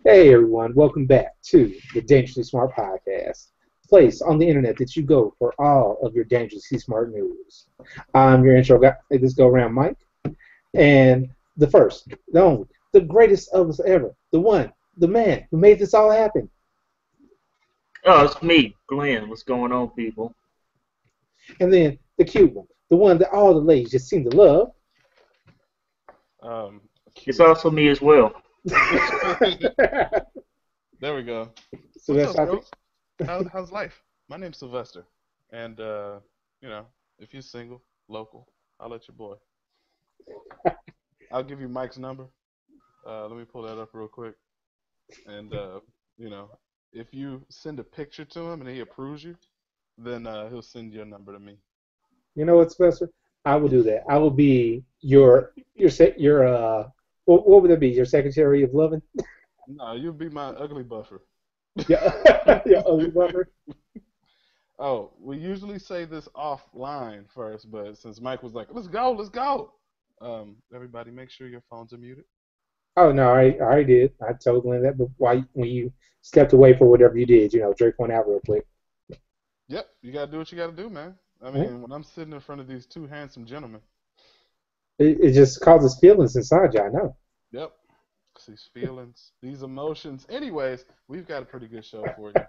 Hey everyone, welcome back to the Dangerously Smart Podcast, place on the internet that you go for all of your dangerously smart news. I'm your intro guy, this go around Mike, and the first, the only, the greatest of us ever, the one, the man who made this all happen, Oh, it's me, Glenn. What's going on, people? and then the cute one, the one that all the ladies just seem to love. Um, It's cute. also me as well. There we go. So What's that's up, I bro? think. How's life? My name's Sylvester, and you know, if you're single, local, I'll let your boy. I'll give you Mike's number. Let me pull that up real quick, and you know, if you send a picture to him and he approves you, then he'll send your number to me. You know what, Spencer? I will do that. I will be your what would that be? Your secretary of loving? No, you'll be my ugly buffer. Yeah, yeah, ugly buffer. Oh, we usually say this offline first, but since Mike was like, "Let's go, let's go," everybody, make sure your phones are muted. Oh no, I already did. I told Glenn that, but why when you stepped away for whatever you did, Drake went out real quick. Yep, you gotta do what you gotta do, man. I Right? mean, when I'm sitting in front of these two handsome gentlemen, It just causes feelings inside you. I know. yep, these feelings, these emotions. Anyways, we've got a pretty good show for you.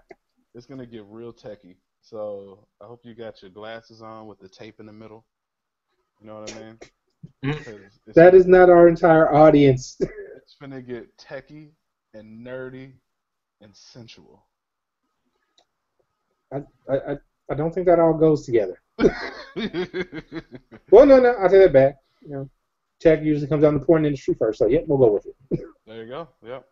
It's gonna get real techie, so I hope you got your glasses on with the tape in the middle. You know what I mean? Mm. Because That is not our entire audience. it's gonna get techie and nerdy and sensual. I, I I don't think that all goes together. Well, no, I take that back. Tech usually comes down to the porn industry first, so yeah, we'll go with it. There you go. Yep.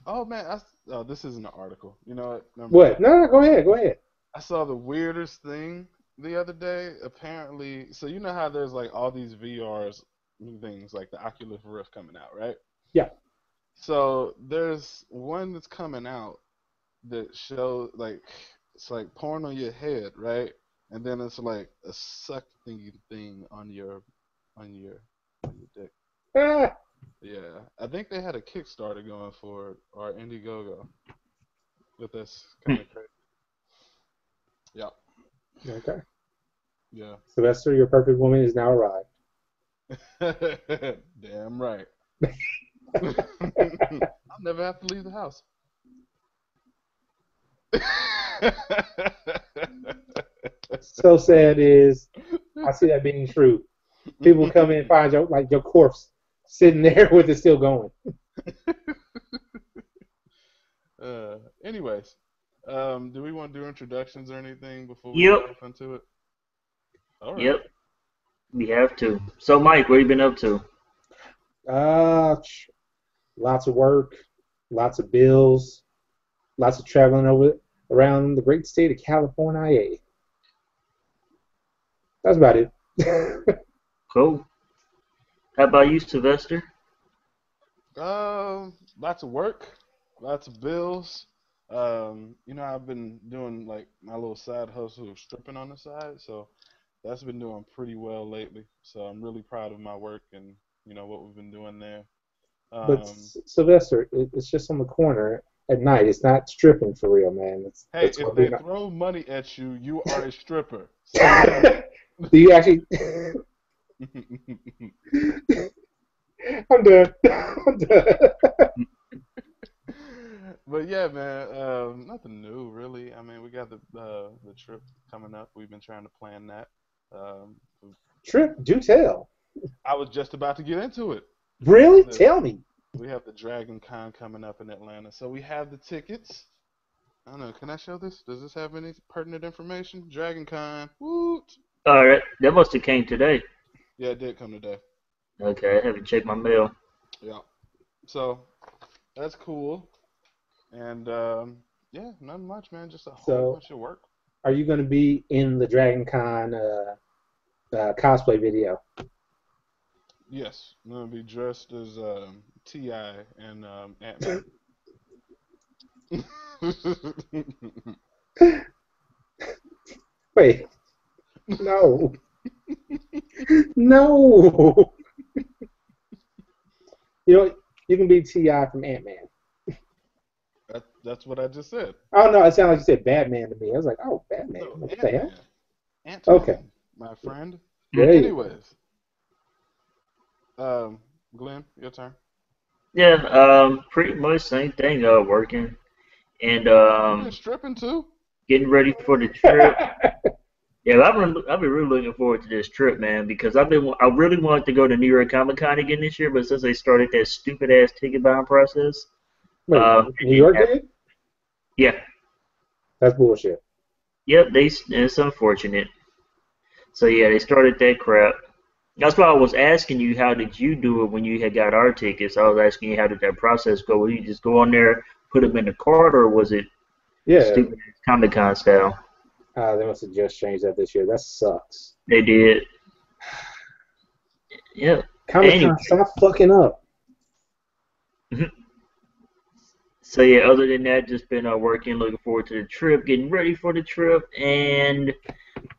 Oh man, oh, this isn't an article. You know what? Never What? mind. No, go ahead, go ahead. I saw the weirdest thing the other day. Apparently, so you know how there's like all these VRs things like the Oculus Rift coming out, right? Yeah. So there's one that's coming out that shows like it's like porn on your head, right? And then it's like a suck thingy thing on your dick. Ah, Yeah, I think they had a Kickstarter going for it or Indiegogo, but that's kind of crazy. Yeah, okay. yeah. Sylvester, your perfect woman is now arrived. Damn right. I'll never have to leave the house. So sad is I see that being true. People come in and find your corpse sitting there with it still going. Anyways, do we want to do introductions or anything before we Yep, get off into it? All right. yep, we have to. So, Mike, what you been up to? Uh, Lots of work, lots of bills, lots of traveling over around the great state of California. That's about it. Cool. How about you, Sylvester? Lots of work, lots of bills. I've been doing like my little side hustle of stripping on the side, so that's been doing pretty well lately. So I'm really proud of my work and what we've been doing there. But Um, Sylvester, it's just on the corner at night. It's not stripping for real, man. hey, It's if going to be they not. throw money at you, you are a stripper. Say that. Do you actually? I'm done. I'm done. But yeah, man, nothing new really. I mean, we got the trip coming up. We've been trying to plan that. Um, Trip, do tell. I was just about to get into it. Really? The, Tell me. we have the Dragon Con coming up in Atlanta, so we have the tickets. I don't know. Can I show this? Does this have any pertinent information? Dragon Con. Woot! All right, that must have came today. Yeah, it did come today. Okay, I haven't checked my mail. Yeah. So that's cool. And yeah, nothing much, man. Just a whole So, bunch of work. are you going to be in the Dragon Con cosplay video? Yes, I'm gonna be dressed as Ti and Ant Man. Wait, no, no. You know, you can be Ti from Ant Man. That's what I just said. Oh no, it sounded like you said Batman to me. I was like, oh, Batman. No, What the hell? Ant-Man. Okay, Ant-Man, my friend. there you go. Anyways, um, Glenn, your turn. Yeah, pretty much same thing. Working and You been stripping too? getting ready for the trip. Yeah, I've been really looking forward to this trip, man, because I really wanted to go to New York Comic Con again this year, but since they started that stupid ass ticket buying process, Wait, it New didn't York happen. did? Yeah, That's bullshit. yep, it's unfortunate. So yeah, they started that crap. That's why I was asking you, how did you do it when you had got our tickets? I was asking you, how did that process go? Would you just go on there, put them in the cart, or was it Yeah, stupid Comic Con style? they must have just changed that this year. That sucks. They did. Yeah. Comic Anyway, Con, stop fucking up. so yeah, other than that, just been working, looking forward to the trip, getting ready for the trip, and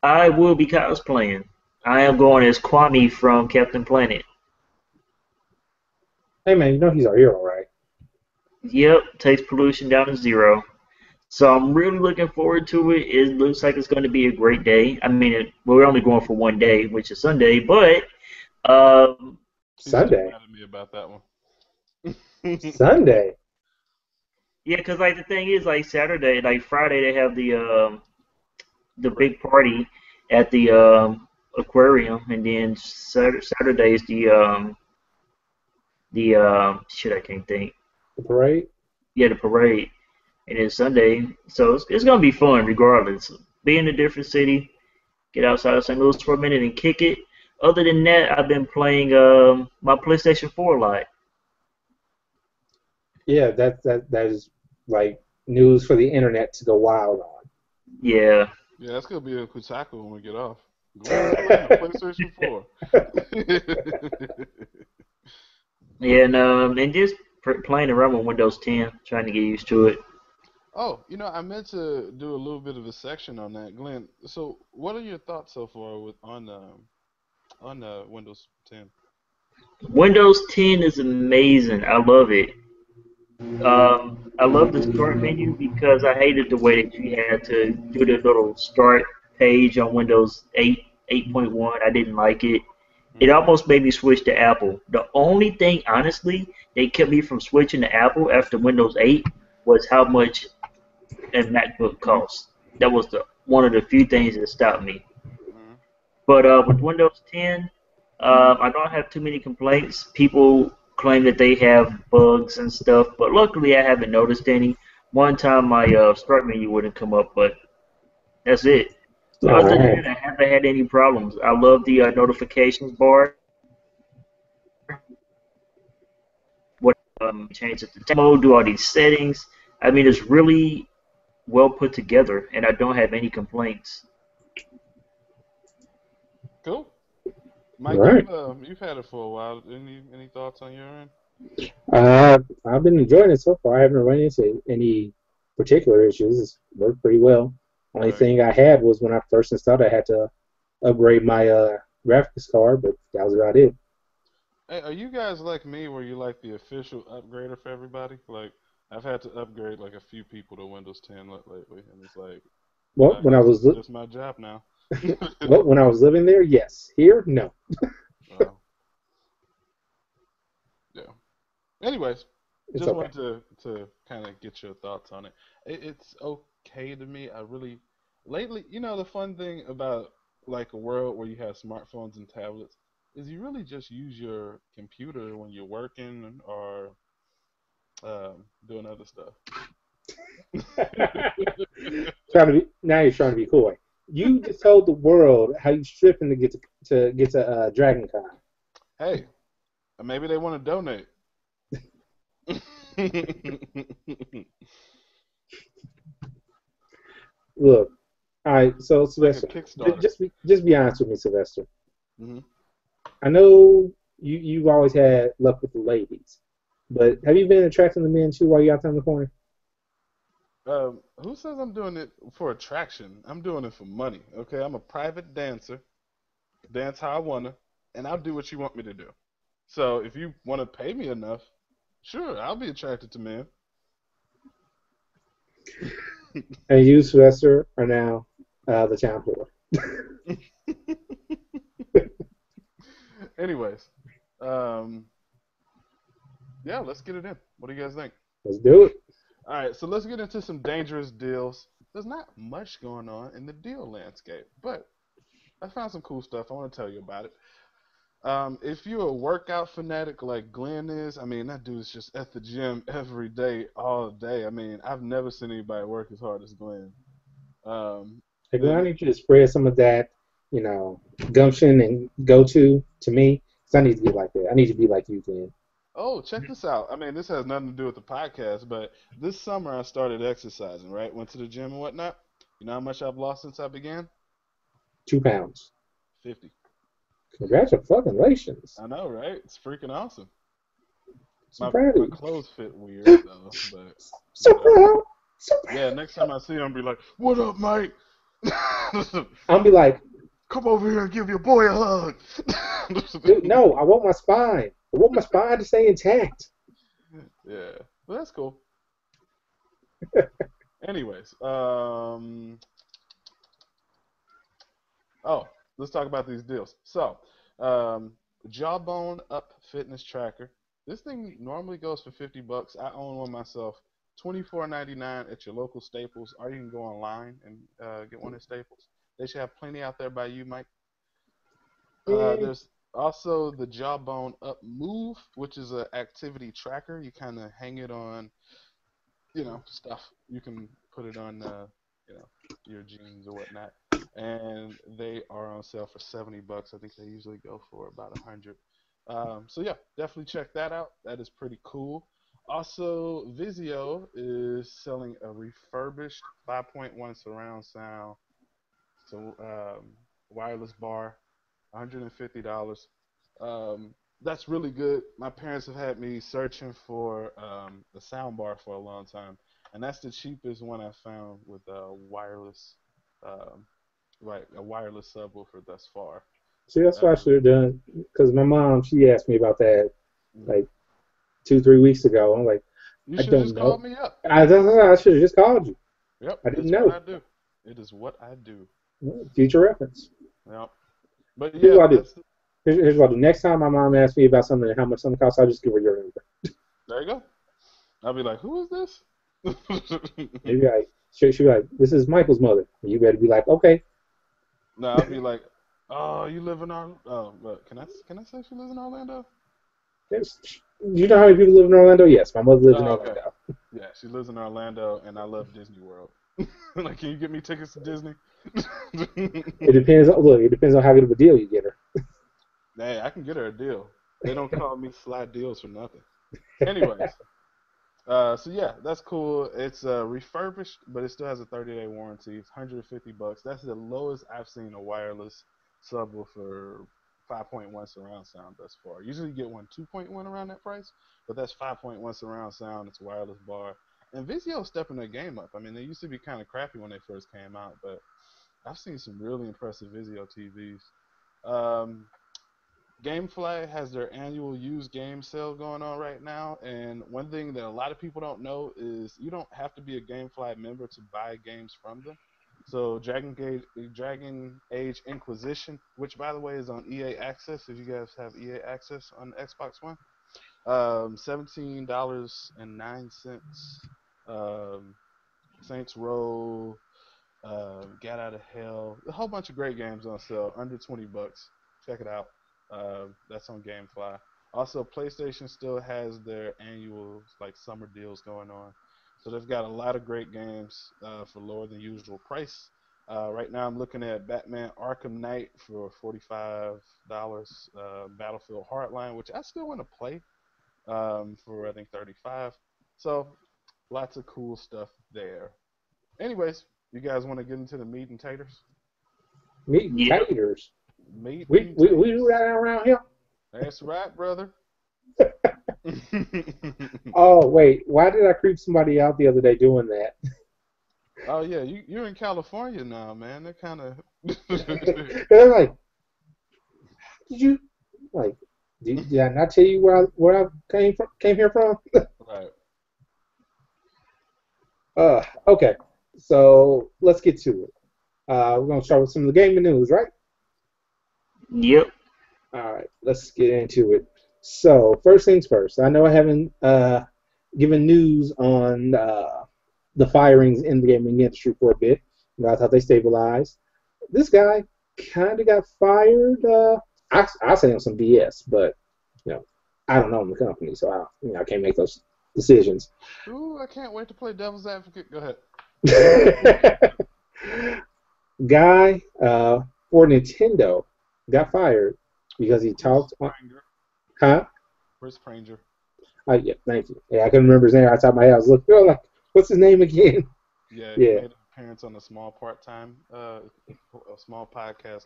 I will be cosplaying. I am going as Kwame from Captain Planet. Hey man, you know he's our hero, right? Yep, takes pollution down to zero. So I'm really looking forward to it. It looks like it's going to be a great day. I mean, we're only going for one day, which is Sunday, but um, She's still Sunday. mad at me about that one. Sunday. yeah, because like the thing is, like Saturday, like Friday, they have the Right. big party at the aquarium, and then Saturday is the shit, I can't think. The parade. Yeah, the parade, and then Sunday. So it's gonna be fun regardless. Be in a different city, get outside of St. Louis for a minute and kick it. Other than that, I've been playing my PlayStation 4 a lot. Yeah, that is like news for the internet to go wild Yeah, Yeah, that's gonna be a Kotaku when we get off. Glenn is playing the PlayStation 4. yeah, and just playing around with Windows 10, trying to get used to it. Oh, I meant to do a little bit of a section on that, Glenn. So, what are your thoughts so far with on Windows 10? Windows 10 is amazing. I love it. I love the start menu because I hated the way that you had to do the little start page on Windows 8, 8.1. I didn't like it. It Hmm. almost made me switch to Apple. The only thing, honestly, they kept me from switching to Apple after Windows 8 was how much a MacBook costs. That was the one of the few things that stopped me. Hmm. But with Windows 10, I don't have too many complaints. People claim that they have bugs and stuff, but luckily I haven't noticed any. One time my start menu wouldn't come up, but that's it. on. Other All than right. that, I haven't had any problems. I love the notifications bar. What change it to mode, do all these settings. I mean, it's really well put together, and I don't have any complaints. Cool. All Mike, right. you've had it for a while. Any thoughts on your end? I've been enjoying it so far. I haven't run into any particular issues. It's worked pretty well. Only Right. thing I had was when I first installed, I had to upgrade my graphics card, but that was about it. Hey, are you guys like me, where you like the official upgrader for everybody? Like, I've had to upgrade like a few people to Windows 10 lately, and it's like, Well, when I this was is just my job now. well, when I was living there, yes. Here, no. Wow. Yeah. Anyways, It's just okay. wanted to kind of get your thoughts on it. It's okay to me. I really lately, the fun thing about like a world where you have smartphones and tablets is you really just use your computer when you're working or doing other stuff. Trying to be now, you're trying to be coy. You just told the world how you stripping to get to Dragon Con. Hey, maybe they want to donate. Look, all right. So Like a Sylvester, Kickstarter. just be honest with me, Sylvester. Hmm. I know you've always had luck with the ladies, but have you been attracting the men too while you're out there in the corner? Who says I'm doing it for attraction? I'm doing it for money. Okay, I'm a private dancer. Dance how I wanna, and I'll do what you want me to do. So if you want to pay me enough, sure, I'll be attracted to men. And you, Sylvester, are now the town poor. Anyways, yeah, let's get it in. What do you guys think? Let's do it. All right, so let's get into some dangerous deals. There's not much going on in the deal landscape, but I found some cool stuff. I want to tell you about it. If you're a workout fanatic like Glenn is, I mean, that dude's just at the gym every day, all day. I mean, I've never seen anybody work as hard as Glenn. Um, Hey, Glenn, I then, need you to spread some of that, gumption and go to me. 'Cause I need to be like that. I need to be like you, Glenn. oh, check this out. I mean, this has nothing to do with the podcast, but this summer I started exercising, right? Went to the gym and whatnot. You know how much I've lost since I began? 2 pounds. 50. Congratulations. I know, right? It's freaking awesome. So proud of My you. clothes fit weird, though, but So whatever. proud. So proud. Yeah, next time I see him, I'll be like, "What up, Mike? I'll be like, Come over here and give your boy a hug." dude, no, I want my spine. I want my spine to stay intact. Yeah, well, that's cool. Anyways, oh, let's talk about these deals. So, Jawbone Up Fitness Tracker. This thing normally goes for $50. I own one myself. $24.99 at your local Staples, or you can go online and get one at Staples. They should have plenty out there by you, Mike. There's also the Jawbone Up Move, which is an activity tracker. You kind of hang it on, stuff. You can put it on, your jeans or whatnot. And they are on sale for $70. I think they usually go for about $100. So yeah, definitely check that out. That is pretty cool. Also, Vizio is selling a refurbished 5.1 surround sound, wireless bar, $150. That's really good. My parents have had me searching for a sound bar for a long time, and that's the cheapest one I found with a wireless subwoofer thus far. See, that's what I should have done. Because my mom, she asked me about that like 2-3 weeks ago. I'm like, You I should don't just know. call me up. I should have just called you. Yep, I didn't that's know. what I do. It is what I do. Future reference. Yep. But Here's what yeah, I do. Here's what I do. Next time my mom asks me about something and how much something costs, I'll just give her your number. there you go. I'll be like, who is this? Maybe she'll be like, this is Michael's mother. And you better be like, okay. No, I'll be like, oh, you live in Orlando? Oh, but can I say she lives in Orlando? You know how many people live in Orlando? Yes, my mother lives in Okay. Orlando. Yeah, she lives in Orlando, and I love Disney World. Like, can you get me tickets to Disney? It depends. It depends on how good of a deal you get her. Hey, I can get her a deal. They don't call me slide deals for nothing. Anyways, so yeah, that's cool. It's refurbished, but it still has a 30-day warranty. It's $150. That's the lowest I've seen a wireless subwoofer 5.1 surround sound thus far. Usually you get one 2.1 around that price, but that's 5.1 surround sound. It's a wireless bar. And Vizio's stepping their game up. I mean, they used to be kind of crappy when they first came out, but I've seen some really impressive Vizio TVs. GameFly has their annual used game sale going on right now, and one thing that a lot of people don't know is you don't have to be a GameFly member to buy games from them. So Dragon Age Inquisition, which by the way is on EA Access, if you guys have EA Access on Xbox One, $17.09. Saints Row, Get Out of Hell, a whole bunch of great games on sale, under $20. Check it out. That's on GameFly. Also, PlayStation still has their annual summer deals going on, so they've got a lot of great games for lower than usual price. Right now, I'm looking at Batman: Arkham Knight for $45. Battlefield Hardline, which I still want to play, for I think $35. So, lots of cool stuff there. Anyways, you guys want to get into the meat and taters? Meat and taters. Meat we and taters. We do that around here. That's right, brother. Oh wait, why did I creep somebody out the other day doing that? Oh yeah, you're in California now, man. They're kind of. They're like, did I not tell you where I came here from? Right. Okay, so let's get to it. We're gonna start with some of the gaming news, right? Yep. All right, let's get into it. So first things first. I know I haven't given news on the firings in the gaming industry for a bit. I thought they stabilized. This guy kind of got fired. I say on some BS, but you know, I don't own the company, so I can't make those decisions. Ooh, I can't wait to play devil's advocate. Go ahead. Guy for Nintendo got fired because he talked on, Pranger. huh? Where's Pranger? Yeah, thank you. Yeah, I couldn't remember his name off the top of my head. I was looking, like, what's his name again? Yeah, he Yeah, made an appearance on a small podcast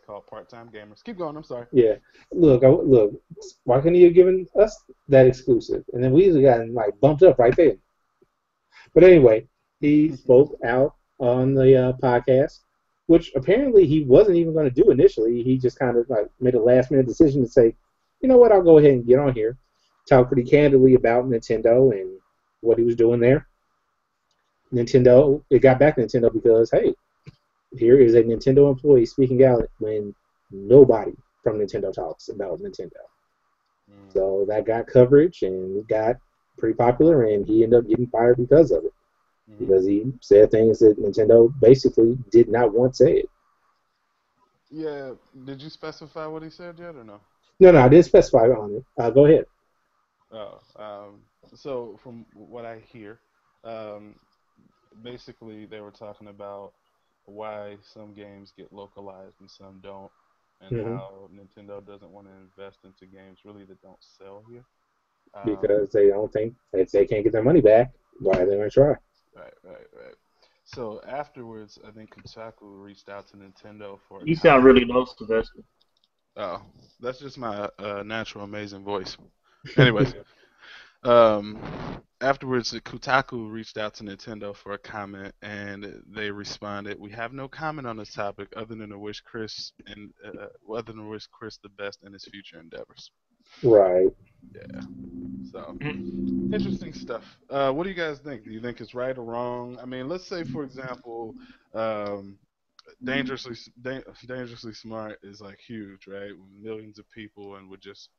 called Part Time Gamers. Keep going. I'm sorry. yeah. Look. Why couldn't he have given us that exclusive? And then we usually got like bumped up right there. But anyway, he spoke out on the podcast, which apparently he wasn't even going to do initially. He just kind of like made a last minute decision to say, you know what, I'll go ahead and get on here, talk pretty candidly about Nintendo and what he was doing there. Nintendo, it got back to Nintendo because, hey, here is a Nintendo employee speaking out when nobody from Nintendo talks about Nintendo. So that got coverage and got pretty popular, and he ended up getting fired because of it. Because he said things that Nintendo basically did not want said. Yeah. Did you specify what he said yet or no? No, I didn't specify on it. Go ahead. Oh, so from what I hear, um, basically they were talking about why some games get localized and some don't, and Hmm. how Nintendo doesn't want to invest into games really that don't sell here. Um, Because they don't think if they can't get their money back, why are they going to try? right. So afterwards, I think Kotaku reached out to Nintendo for a You sound comment. really low, Sylvester. Oh, that's just my natural amazing voice. Anyways, Um, afterwards, Kotaku reached out to Nintendo for a comment, and they responded, "We have no comment on this topic other than to wish Chris the best in his future endeavors." Right. Yeah. So Mhm. interesting stuff. What do you guys think? Do you think it's right or wrong? I mean, let's say, for example, um, dangerously smart is like huge, right? With millions of people and would just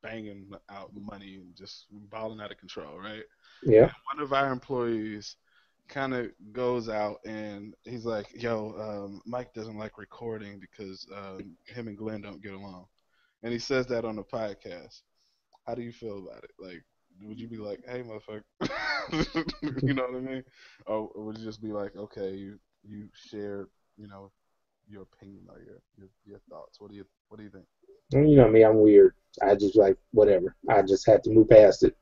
banging out money and just balling out of control, right? Yeah. And one of our employees kind of goes out and he's like, "Yo, Mike doesn't like recording because him and Glenn don't get along," and he says that on the podcast. How do you feel about it? Like, would you be like, "Hey, motherfucker," you know what I mean? Or would you just be like, "Okay, you share, you know, your opinion or your thoughts. What do you think?" And you know me, I'm weird. I just like whatever. I just had to move past it.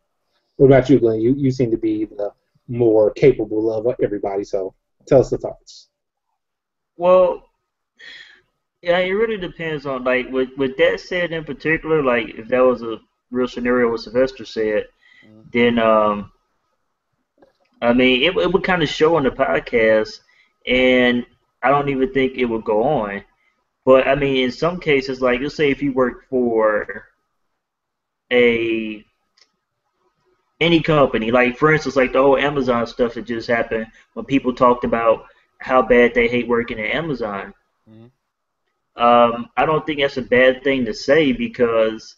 What about you, Glenn? You seem to be the more capable of everybody. So tell us the thoughts. Well, yeah, it really depends on like with that said in particular, like if that was a real scenario what Sylvester said, Mm-hmm. then I mean it would kind of show on the podcast, and I don't even think it would go on. But I mean, in some cases, like let's say if you work for a any company, like for instance, like the whole Amazon stuff that just happened when people talked about how bad they hate working at Amazon. Mm-hmm. I don't think that's a bad thing to say because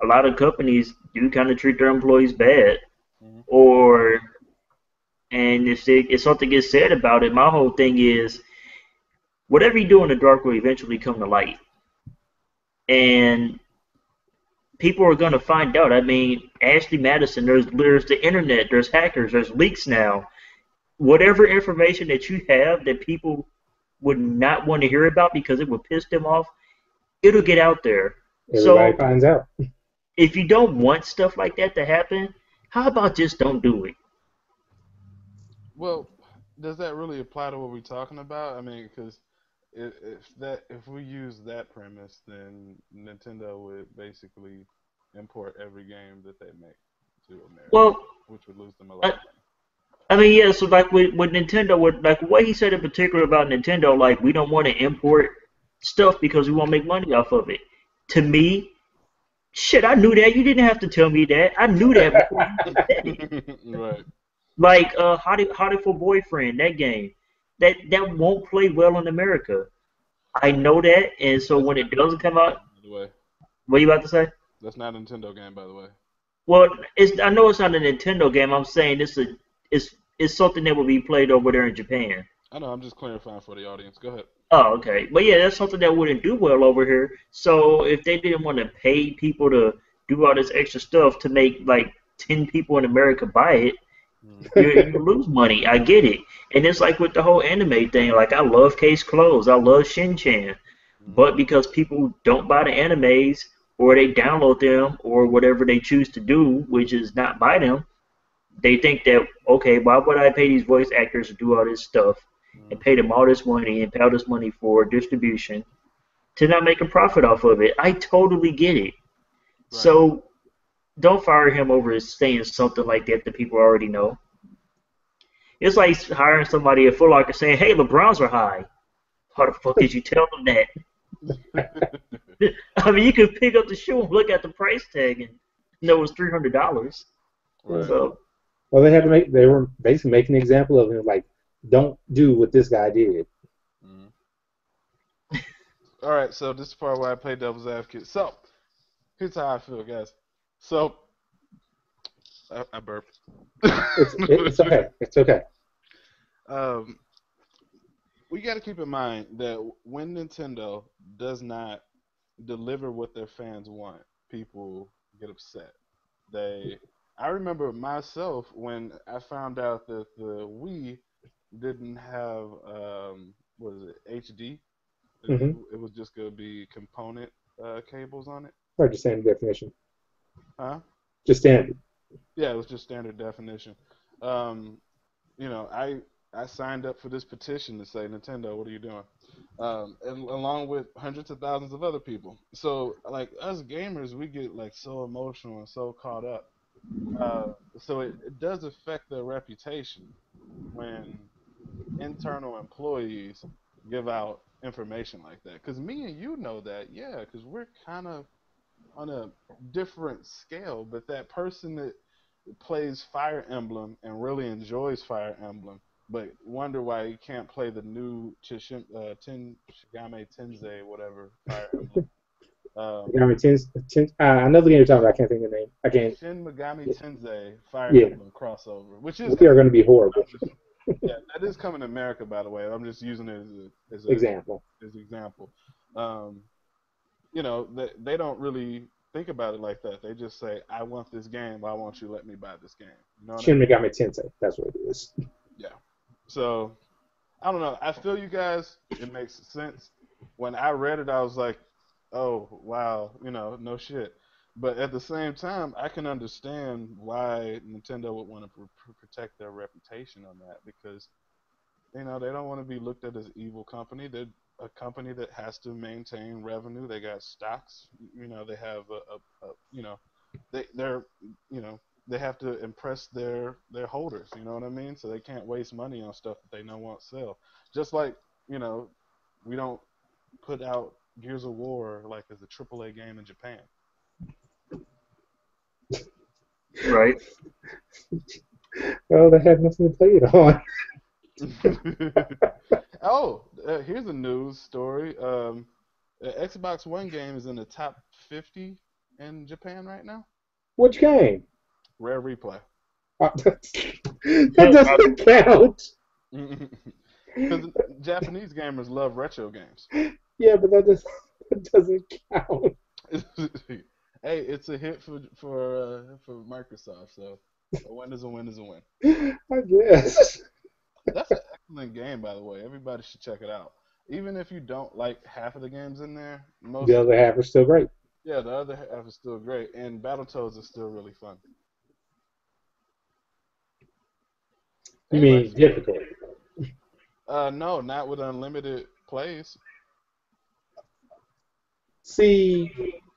a lot of companies do kind of treat their employees bad, Mm-hmm. or and if something gets said about it, my whole thing is whatever you do in the dark will eventually come to light, and people are going to find out. I mean, Ashley Madison, there's the internet, there's hackers, there's leaks now. Whatever information that you have that people would not want to hear about because it would piss them off, it'll get out there. Everybody So finds out. if you don't want stuff like that to happen, how about just don't do it? Well, does that really apply to what we're talking about? I mean, because if we use that premise, then Nintendo would basically import every game that they make to America, Well, which would lose them a lot I, of money. I mean, yeah. So like with Nintendo, with like what he said in particular about Nintendo, like we don't want to import stuff because we want to make money off of it. To me, shit, I knew that. You didn't have to tell me that. I knew that before you said it. Right. Like Hottie for Boyfriend, that game, that won't play well in America. I know that, and so That's when not it a doesn't come Nintendo out, game, by the way. what are you about to say? That's not a Nintendo game, by the way. Well, I know it's not a Nintendo game. I'm saying it's something that will be played over there in Japan. I know. I'm just clarifying for the audience. Go ahead. Oh, okay. But yeah, that's something that wouldn't do well over here. So if they didn't want to pay people to do all this extra stuff to make like 10 people in America buy it, Mm, you lose money. I get it. And it's like with the whole anime thing. Like I love Case Closed. I love Shin-Chan. mm, But because people don't buy the animes or they download them or whatever they choose to do, which is not buy them, they think that, okay, why would I pay these voice actors to do all this stuff and mm. pay them all this money and pay all this money for distribution to not make a profit off of it? I totally get it. Right. So don't fire him over saying something like that that people already know. It's like hiring somebody at Foot Locker saying, hey, LeBrons are high. How the fuck did you tell them that? I mean, you could pick up the shoe and look at the price tag and know it was $300. Right. So, Well, they were basically making an example of him, like, don't do what this guy did. Mm. All right. So this is the part where I play devil's advocate. So here's how I feel, guys. So I burped. It's okay. It's okay. um, we got to keep in mind that when Nintendo does not deliver what their fans want, people get upset. I remember myself when I found out that the Wii didn't have, what is it, HD? Mm-hmm. It was just gonna be component cables on it, Or just standard definition. huh? Just standard. Yeah, it was just standard definition. Um, I signed up for this petition to say, Nintendo, what are you doing? And along with hundreds of thousands of other people. So, like us gamers, we get like so emotional and so caught up. Uh, so it does affect their reputation when internal employees give out information like that. Because me and you know that, yeah, because we're kind of on a different scale. But that person that plays Fire Emblem and really enjoys Fire Emblem, but wonder why he can't play the new Shigame Tensei, whatever, Fire Emblem. You Um, know, another game you're talking about, I can't think of the name. I can't. Shin Megami Tensei Fire Yeah, Emblem crossover, which is they are coming. going to be horrible. I'm just, yeah, that is coming to America, by the way. I'm just using it Example. as an example. Um, they don't really think about it like that. They just say, "I want this game. Why won't you let me buy this game?" You know what I Shin mean? Megami Tensei. That's what it is. Yeah. So I don't know. I feel you guys. It makes sense. When I read it, I was like, "Oh wow, no shit." But at the same time, I can understand why Nintendo would want to protect their reputation on that because they don't want to be looked at as evil company. They're a company that has to maintain revenue. They got stocks. They have they're they have to impress their holders. You know what I mean? So they can't waste money on stuff that they know won't sell. Just like we don't put out Gears of War like as a AAA game in Japan. right. Well, they have nothing to play it on. Oh, here's a news story. The Xbox One game is in the top 50 in Japan right now. Which game? Rare Replay. That doesn't count. Because Japanese gamers love retro games. Yeah, but that doesn't count. Hey, it's a hit for Microsoft, so a win is a win is a win. I guess. That's an excellent game, by the way. Everybody should check it out. Even if you don't like half of the games in there, The other half are still great. yeah, the other half is still great, and Battletoads is still really fun. You Anyway, mean difficult? no, not with unlimited plays. See,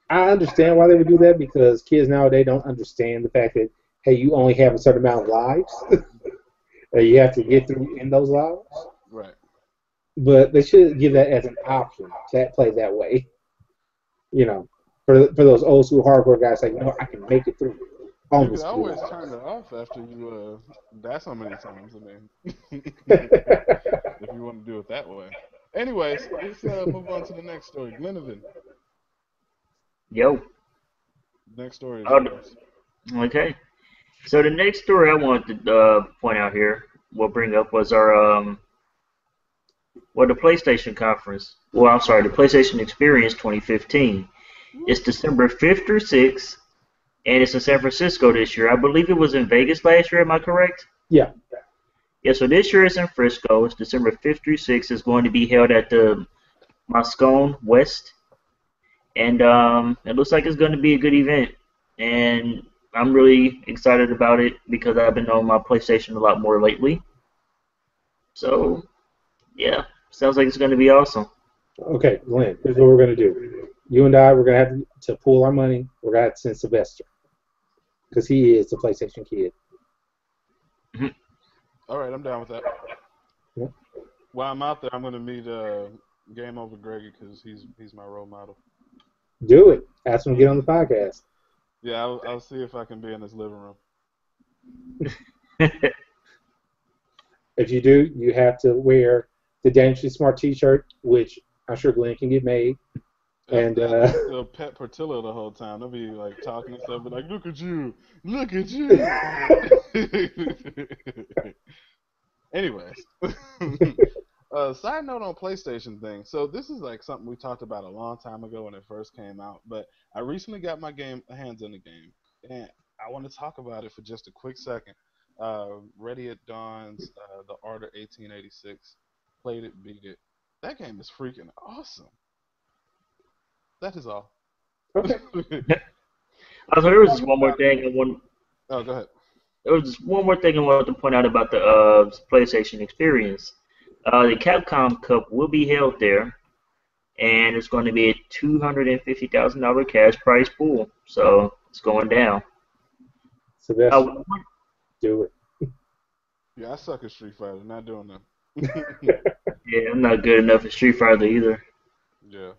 I understand why they would do that because kids nowadays don't understand the fact that, hey, you only have a certain amount of lives that you have to get through in those lives. Right. But they should give that as an option to play that way. For those old school hardcore guys, like, I can make it through. on You the could always split. turn it off after you die so many times. I mean, if you want to do it that way. Anyways, let's move on to the next story. Glenavin, Yo. next story is Oh, yours. okay. So the next story I wanted to point out here, we'll bring up was our the PlayStation conference. Well, I'm sorry, the PlayStation Experience 2015. It's December 5th through 6th, and it's in San Francisco this year. I believe it was in Vegas last year. Am I correct? Yeah. Yeah. So this year it's in Frisco. It's December 5th through 6th. It's going to be held at the Moscone West, and it looks like it's going to be a good event. And I'm really excited about it because I've been on my PlayStation a lot more lately. So yeah, sounds like it's going to be awesome. Okay, Glenn, here's what we're going to do. You and I, we're going to have to pool our money. We're going to have to send Sylvester because he is the PlayStation kid. All right, I'm down with that. Yeah. While I'm out there, I'm gonna meet Game Over Greggy because he's my role model. Do it. Ask him to get on the podcast. Yeah, I'll see if I can be in his living room. If you do, you have to wear the Dangerously Smart T-shirt, which I'm sure Glenn can get made. And They'll pet Portillo the whole time. They'll be like talking and stuff, but like, look at you, look at you. Anyways, side note on PlayStation thing. So this is like something we talked about a long time ago when it first came out, but I recently got my hands on the game, and I want to talk about it for just a quick second. Ready at Dawn's The Order 1886. Played it, beat it. That game is freaking awesome. That is all. okay. Also, there was just one more thing I want. Oh, go ahead. There was just one more thing I wanted to point out about the PlayStation Experience. The Capcom Cup will be held there, and it's going to be a $250,000 cash prize pool. So it's going down. Sylvester, do it. Yeah, I suck at Street Fighter. Not doing that. Yeah, I'm not good enough at Street Fighter either. Yeah.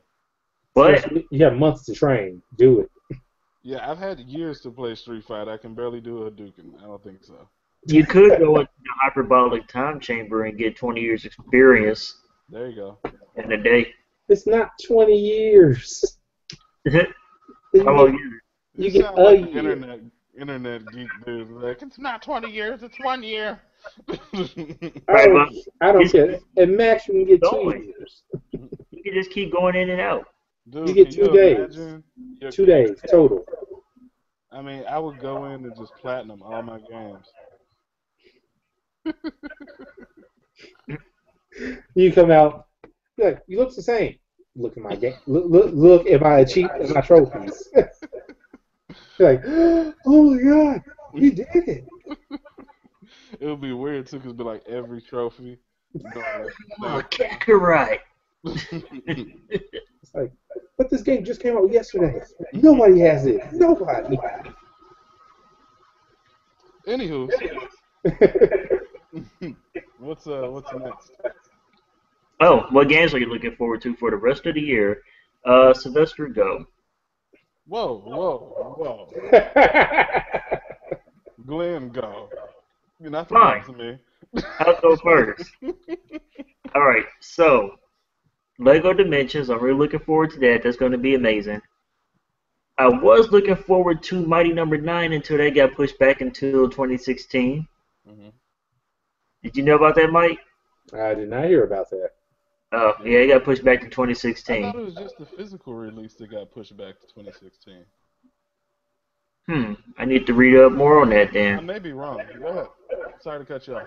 But You have months to train. Do it. Yeah, I've had years to play Street Fighter. I can barely do a Hadouken. I don't think so. you could go into the hyperbolic time chamber and get 20 years experience There you go. in a day. It's not 20 years. How long You You get sound a like an year. internet geek dude. Like, it's not 20 years, it's 1 year. Right, but I don't care. At max, you can get 2 Going. years. you can just keep going in and out. Dude, You get can 2 days. imagine your 2 days total. I mean, I would go in and just platinum all my games. You come out, like, you look the same. Look at my game. Look at my achievements, my trophies. You're like, oh my god, you did it. It would be weird too, because it'd be like every trophy. Oh, Kakarot. It's like, but this game just came out yesterday. Nobody has it. Nobody. Anywho, what's next? Oh, what games are you looking forward to for the rest of the year? Sylvester, go. Whoa. Glenn, go. You're not Fine. to me. I'll go first. All right, so Lego Dimensions. I'm really looking forward to that. That's going to be amazing. I was looking forward to Mighty Number 9 until they got pushed back until 2016. Mm-hmm. Did you know about that, Mike? I did not hear about that. Oh, yeah, it got pushed back to I 2016. thought it was just the physical release that got pushed back to 2016. I need to read up more on that I then. may be wrong. Go ahead. Sorry to cut you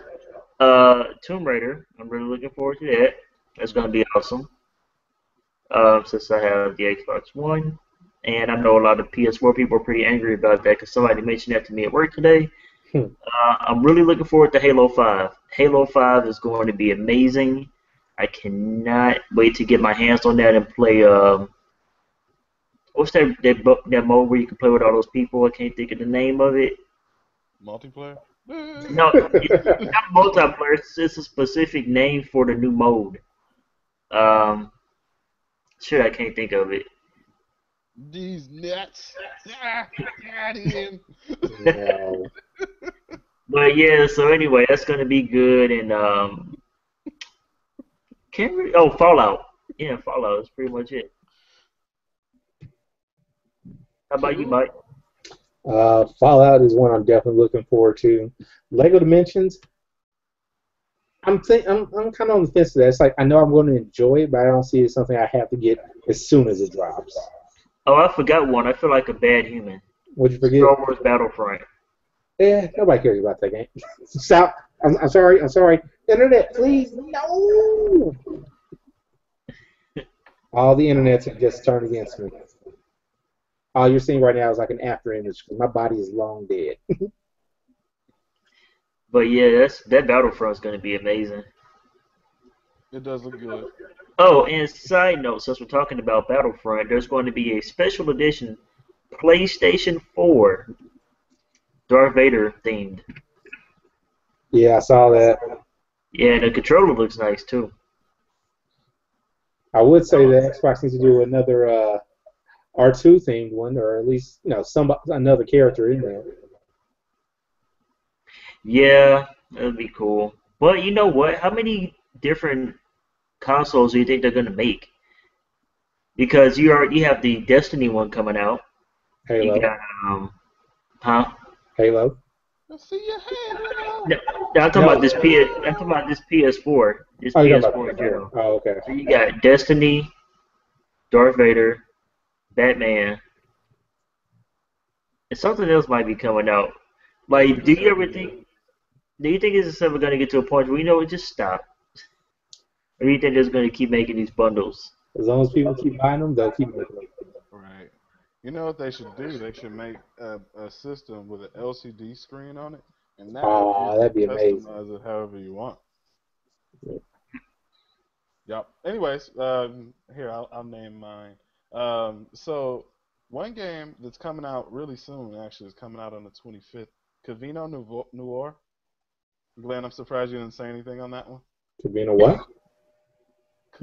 off. Tomb Raider. I'm really looking forward to that. That's going to be awesome. Since I have the Xbox One. And I know a lot of PS4 people are pretty angry about that because somebody mentioned that to me at work today. I'm really looking forward to Halo 5. Halo 5 is going to be amazing. I cannot wait to get my hands on that and play. What's that mode where you can play with all those people? I can't think of the name of it. Multiplayer? No, it's not multiplayer. It's a specific name for the new mode. Shit, I can't think of it. These nuts. Got him. No. But yeah, so anyway, that's gonna be good. And oh, Fallout. Yeah, Fallout is pretty much it. How about you, Cool. Mike? Fallout is one I'm definitely looking forward to. Lego Dimensions. I'm kind of on the fence of that. It's like I know I'm going to enjoy it, but I don't see it as something I have to get as soon as it drops. Oh, I forgot one. I feel like a bad human. Would you forget? Star Wars Battlefront. Nobody cares about that game. Stop. I'm sorry. I'm sorry. Internet, please. No. All the internets have just turned against me. All you're seeing right now is like an after image because my body is long dead. But yeah, that Battlefront's gonna be amazing. It does look good. Oh, and side note, since we're talking about Battlefront, there's going to be a special edition PlayStation 4 Darth Vader themed. Yeah, I saw that. Yeah, and the controller looks nice too. I would say that Xbox needs to do another R2 themed one, or at least some another character in there. Yeah, that'd be cool. But you know what? How many different consoles do you think they're gonna make? Because you have the Destiny one coming out. You Halo, got huh? Halo. Let's see your No, halo. no, I'm talking No. about this PS. I'm talking about this PS4. This Oh, you're talking PS4 about in PS4. general. Oh, okay. So you got Destiny, Darth Vader, Batman, and something else might be coming out. Like, Splinter Cell. do you think it's ever gonna get to a point where just stop? Or do you think they're gonna keep making these bundles? As long as people keep buying them, they'll keep making them. Right. You know what they should do? They should make a system with an LCD screen on it, and that way you Oh, can that'd be amazing. customize it however you want. Yep. Anyways, here I'll name mine. So one game that's coming out really soon, actually, is coming out on the 25th. Cavino Noir. Glenn, I'm surprised you didn't say anything on that one. To be in a what?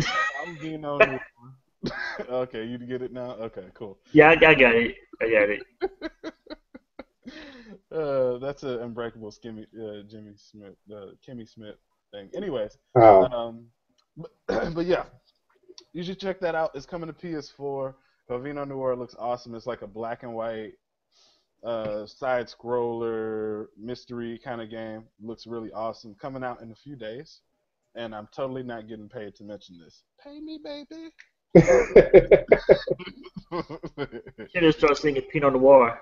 Cavino Noir. Okay, you get it now. Okay, cool. Yeah, I got it. I got it. That's an Unbreakable Jimmy Smith, Kimmy Smith thing. Anyways, Oh, um, but yeah, you should check that out. It's coming to PS4. Pavino Noir looks awesome. It's like a black and white side scroller mystery kind of game. Looks really awesome. Coming out in a few days, and I'm totally not getting paid to mention this. Pay me, baby. Should have started singing Pinot Noir.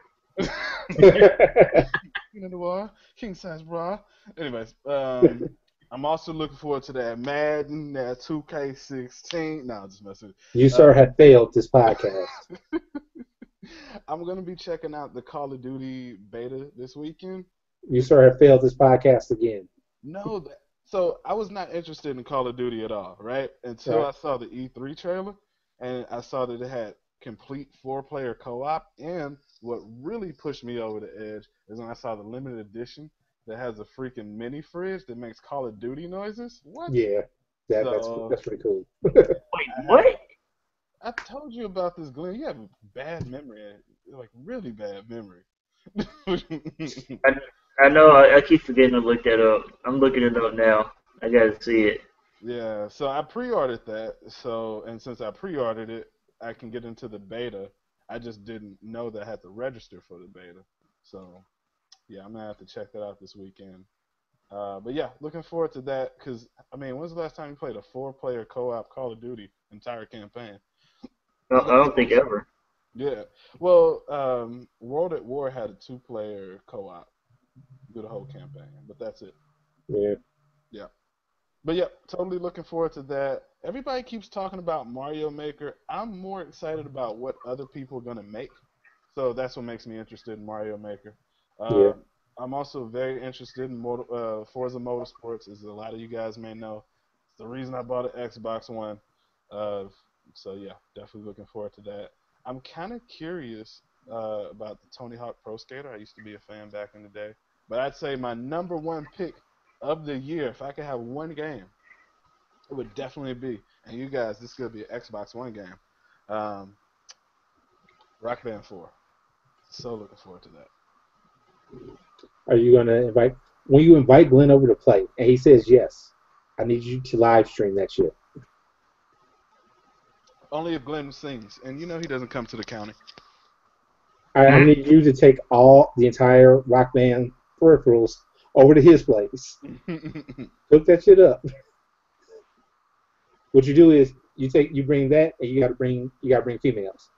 Pinot Noir, king size bra. Anyways, I'm also looking forward to that Madden, that 2K16. No, just messing. you, sir, Uh, have failed this podcast. I'm gonna be checking out the Call of Duty beta this weekend. You, sir, have failed this podcast again. No, so I was not interested in Call of Duty at all, right? Until Right. I saw the E3 trailer, and I saw that it had complete four-player co-op. And what really pushed me over the edge is when I saw the limited edition that has a freaking mini fridge that makes Call of Duty noises. What? Yeah, So that's pretty cool. Wait, I have. what? I told you about this, Glenn. You have a bad memory, like really bad memory. I, I know. I keep forgetting to look that up. I'm looking it up now. I gotta see it. Yeah, so I pre-ordered that. And since I pre-ordered it, I can get into the beta. I just didn't know that I had to register for the beta. So yeah, I'm gonna have to check that out this weekend. But yeah, looking forward to that. Cause I mean, when's the last time you played a four-player co-op Call of Duty entire campaign? I don't think ever. Yeah. Well, World at War had a two-player co-op through the whole campaign, but that's it. Yeah. Yeah. But yeah, totally looking forward to that. Everybody keeps talking about Mario Maker. I'm more excited about what other people are gonna make. So that's what makes me interested in Mario Maker. Yeah. I'm also very interested in Forza Motorsports, as a lot of you guys may know. It's the reason I bought an Xbox One. Uh, so yeah, definitely looking forward to that. I'm kind of curious about the Tony Hawk Pro Skater. I used to be a fan back in the day, but I'd say my number one pick of the year, if I could have one game, it would definitely be. And you guys, this is gonna be an Xbox One game. Um, Rock Band 4. So looking forward to that. Are you going to invite, when you invite Glenn over to play, and he says yes, I need you to live stream that shit. Only if Glenn sings, and you know he doesn't come to the county. I need you to take the entire Rock Band peripherals over to his place. Cook that shit up. What you do is you bring that, and you gotta bring females.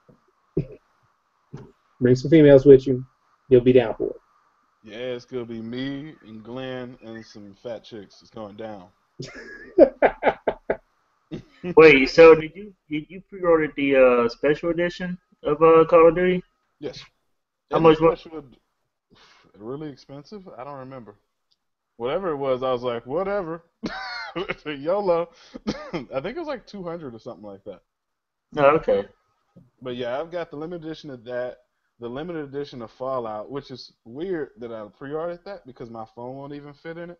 Bring some females with you. You'll be down for it. Yeah, it's gonna be me and Glenn and some fat chicks. It's going down. Wait, so did you pre-order the special edition of Call of Duty? Yes. How much was really expensive? I don't remember. Whatever it was, I was like, whatever. YOLO. I think it was like 200 or something like that. Oh, okay. But yeah, I've got the limited edition of that, the limited edition of Fallout, which is weird that I pre-ordered that because my phone won't even fit in it.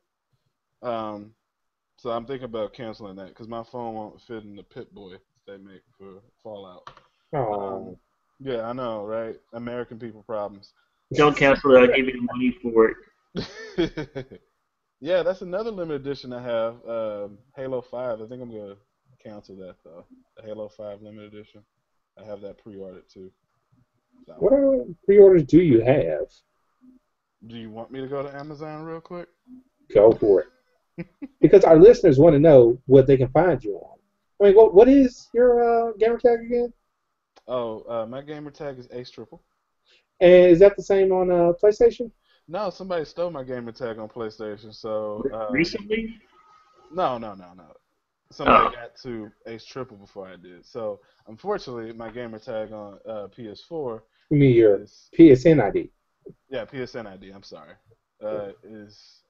So I'm thinking about canceling that because my phone won't fit in the Pip-Boy they make for Fallout. Oh. Yeah, I know, right? American people problems. Don't cancel it. I'll give you the money for it. Yeah, that's another limited edition I have. Halo 5. I think I'm going to cancel that, though. The Halo 5 limited edition. I have that pre-ordered, too. So. What other pre-orders do you have? Do you want me to go to Amazon real quick? Go for it. Because our listeners want to know what they can find you on. I mean, what is your gamer tag again? Oh, my gamer tag is Ace Triple. And is that the same on PlayStation? No, somebody stole my gamer tag on PlayStation. So recently? No. Somebody got to Ace Triple before I did. So unfortunately, my gamer tag on PS4. You mean your PSN ID? Yeah, PSN ID. I'm sorry. Is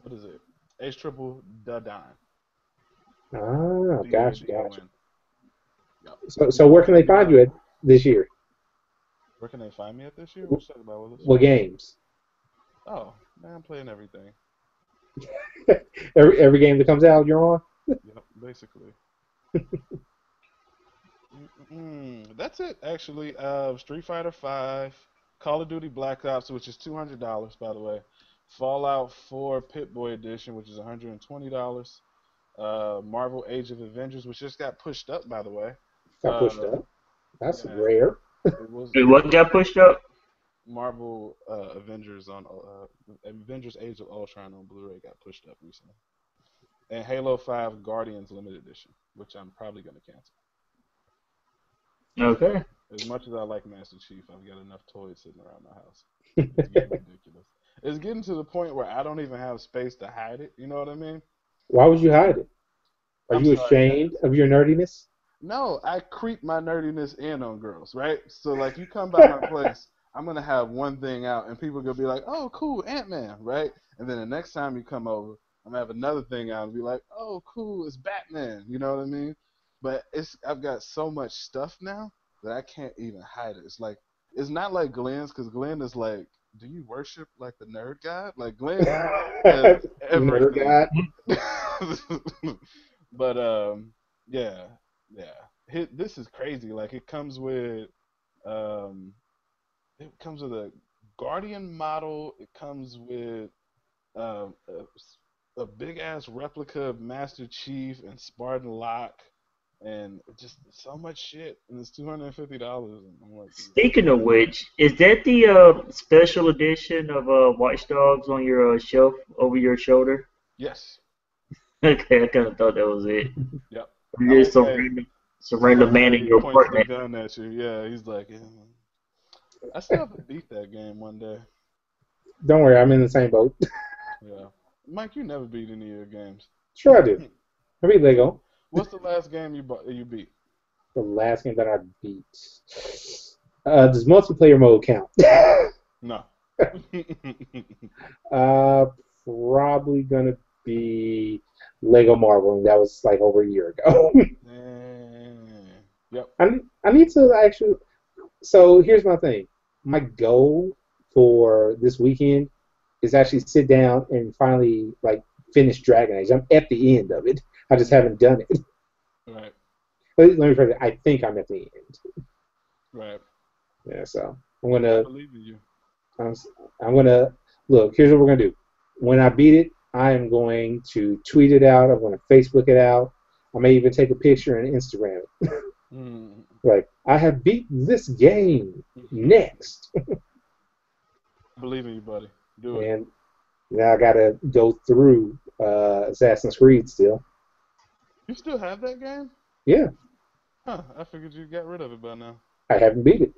what is it? Ace Triple Da Dime. Ah, gotcha. Yep. So where can they find you at this year? Where can they find me at this year? What you talking about, Willis? What games? Oh, man, I'm playing everything. every game that comes out, you're on? Yep, basically. That's it, actually. Street Fighter 5, Call of Duty Black Ops, which is $200, by the way. Fallout 4 Pip-Boy Edition, which is $120. Marvel Age of Avengers, which just got pushed up, by the way. Got pushed up? That's rare. What got pushed up? Marvel Avengers Age of Ultron on Blu-ray got pushed up recently. And Halo 5 Guardians Limited Edition, which I'm probably going to cancel. Okay. As much as I like Master Chief, I've got enough toys sitting around my house. It's getting ridiculous. It's getting to the point where I don't even have space to hide it. You know what I mean? Why would you hide it? Are you ashamed of your nerdiness? No, I creep my nerdiness in on girls, right? So, like, you come by my place, I'm going to have one thing out, and people are going to be like, oh, cool, Ant-Man, right? And then the next time you come over, I'm going to have another thing out and be like, oh, cool, it's Batman. You know what I mean? But I've got so much stuff now that I can't even hide it. It's like, it's not like Glenn's, because Glenn is like, do you worship like the nerd god? Like Glenn has everything. Nerd god. But yeah. This is crazy. Like it comes with a Guardian model. It comes with a big ass replica of Master Chief and Spartan Locke. And just so much shit, and it's $250. Like, speaking of which, is that the special edition of Watch Dogs on your shelf over your shoulder? Yes. Okay, I kind of thought that was it. Yep. Just some random man in your apartment. The gun at you. Yeah, he's like, yeah. I still have to beat that game one day. Don't worry, I'm in the same boat. Yeah, Mike, you never beat any of your games. Sure, I did. I beat Lego. What's the last game you beat? The last game that I beat. Does multiplayer mode count? No. Probably gonna be Lego Marvel, and that was like over a year ago. Yep. I need to actually. So here's my thing. My goal for this weekend is actually sit down and finally like finish Dragon Age. I'm at the end of it. I just haven't done it. Right. Let me phrase it. I think I'm at the end. Right. Yeah, so I believe in you. I'm, I'm gonna look. Here's what we're gonna do. When I beat it, I am going to tweet it out. I'm gonna Facebook it out. I may even take a picture and Instagram it. Mm. Like, I have beaten this game. Next, I believe in you, buddy. Do it. and now I gotta go through Assassin's Creed still. You still have that game? Yeah, Huh, I figured you got rid of it by now. I haven't beat it.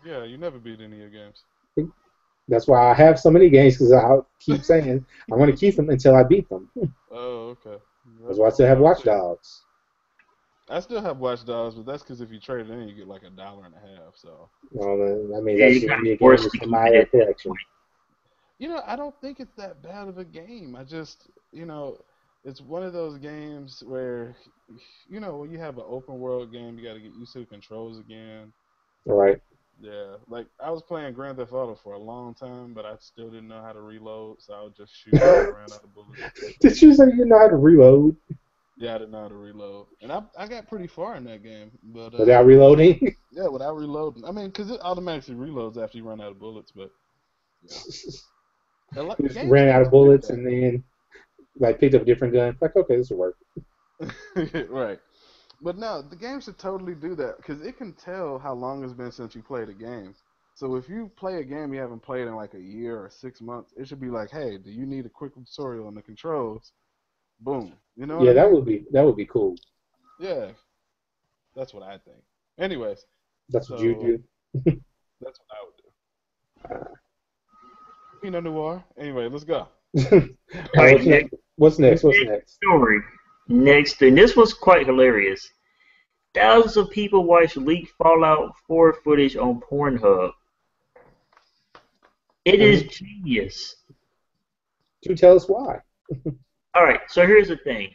Yeah, you never beat any of your games. That's why I have so many games because I keep saying I want to keep them until I beat them. Oh, okay. That's why I still have Watch Dogs. I still have Watch Dogs, but that's because if you trade it in, you get like $1.50. So, Well, then, that means Yeah, that you should kind be a of game forced that's to for keep my it at that collection. point. I don't think it's that bad of a game. I just, it's one of those games where, when you have an open world game, you got to get used to the controls again. All right. Yeah, like I was playing Grand Theft Auto for a long time, but I still didn't know how to reload, so I would just shoot and I ran out of bullets. Did you say you know how to reload Yeah, I didn't know how to reload, and I got pretty far in that game, but without reloading? yeah, without reloading. I mean, because it automatically reloads after you run out of bullets, but yeah. You just ran out of bullets and then like picked up a different gun. Like, okay, this will work. Right. But no, the game should totally do that because it can tell how long it's been since you played a game. So if you play a game you haven't played in like a year or 6 months, it should be like, hey, do you need a quick tutorial on the controls? Boom. You know what Yeah, I mean? that would be cool. Yeah. That's what I think. Anyways, That's what you do. that's what I would do. Pinot Noir. Anyway, let's go. All Right, right, what's next? What's next? Story. Next, and this was quite hilarious. Thousands of people watched leaked Fallout 4 footage on Pornhub. It is genius. You tell us why. Alright, so here's the thing.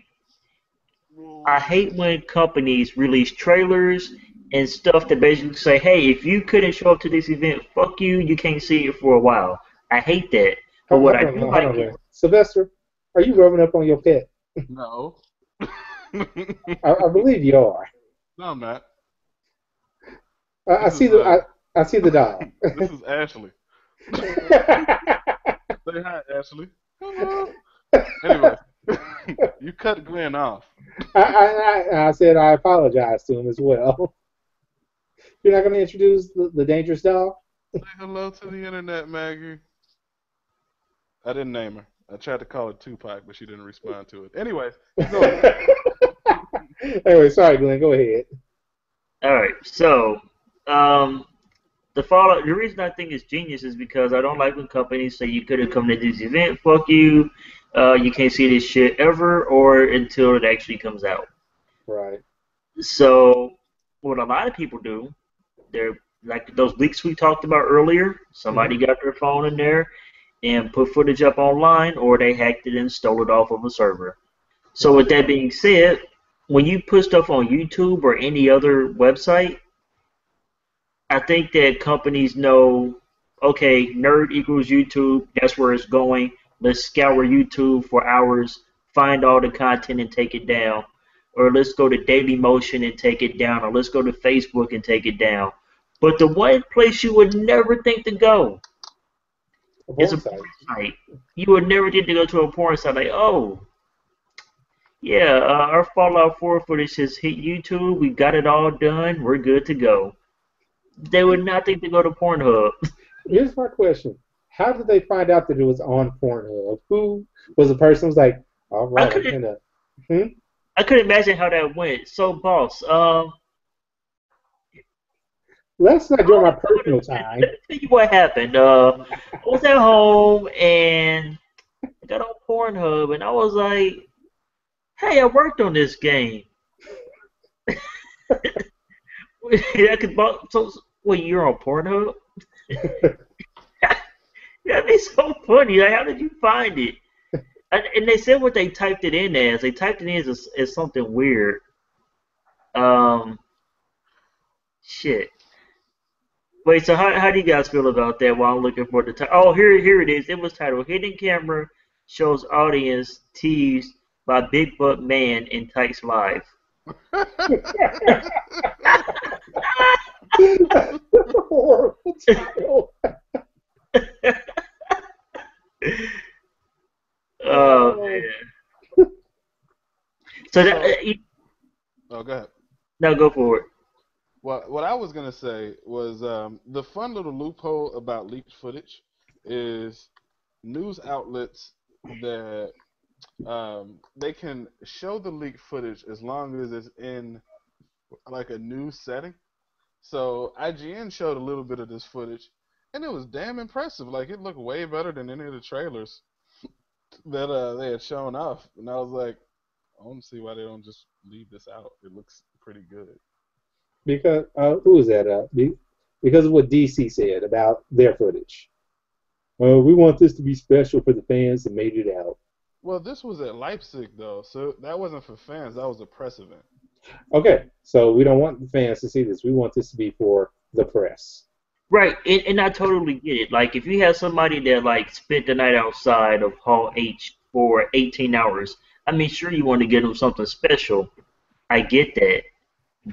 I hate when companies release trailers and stuff that basically say, hey, if you couldn't show up to this event, fuck you, you can't see it for a while. I hate that. But what I do like is... Sylvester, are you rubbing up on your pet? No. I believe you are. No, I'm not. I see the dog. This is Ashley. Say hi, Ashley. Hello. Anyway, you cut Glenn off. I said I apologize to him as well. You're not going to introduce the dangerous dog? Say hello to the internet, Maggie. I didn't name her. I tried to call her Tupac, but she didn't respond to it. Anyway, anyway, sorry, Glenn. Go ahead. All right, so the Fallout. The reason I think it's genius is because I don't like when companies say you could have come to this event. Fuck you. You can't see this shit ever, or until it actually comes out. Right. So what a lot of people do, they're like those leaks we talked about earlier. Somebody got their phone in there and put footage up online, or they hacked it and stole it off of a server. So with that being said, when you put stuff on YouTube or any other website, I think that companies know, okay, nerd equals YouTube, that's where it's going. Let's scour YouTube for hours, find all the content and take it down. Or let's go to Dailymotion and take it down. Or let's go to Facebook and take it down. But the one place you would never think to go is a porn site. You would never think to go to a porn site like, oh, yeah, our Fallout 4 footage has hit YouTube. We got it all done. We're good to go. They would not think to go to Pornhub. Here's my question. How did they find out that it was on Pornhub? Who was the person who was like, all right, I couldn't imagine how that went. So, boss, let's not do my personal time. Let me tell you what happened. I was at home and I got on Pornhub and I was like, hey, I worked on this game. So, wait, you're on Pornhub? That'd be so funny. Like, how did you find it? And they said what they typed it in as. They typed it in as something weird. Shit. Wait, so how do you guys feel about that while I'm looking for the title? Oh, here it is. It was titled Hidden Camera Shows Audience Teased by Big Butt Man in Tights Live. Horrible title. Oh man. So Oh, go ahead. no, go for it. Well, what I was gonna say was the fun little loophole about leaked footage is news outlets that they can show the leaked footage as long as it's in like a news setting. So IGN showed a little bit of this footage, and it was damn impressive. Like it looked way better than any of the trailers that they had shown off. And I was like, I want to see why they don't just leave this out. It looks pretty good. Because who was that? Because of what DC said about their footage. We want this to be special for the fans that made it out. Well, this was at Leipzig though, so that wasn't for fans. That was a press event. Okay, so we don't want the fans to see this. We want this to be for the press. Right, and I totally get it. Like, if you have somebody that, like, spent the night outside of Hall H for 18 hours, I mean, sure, you want to get them something special. I get that.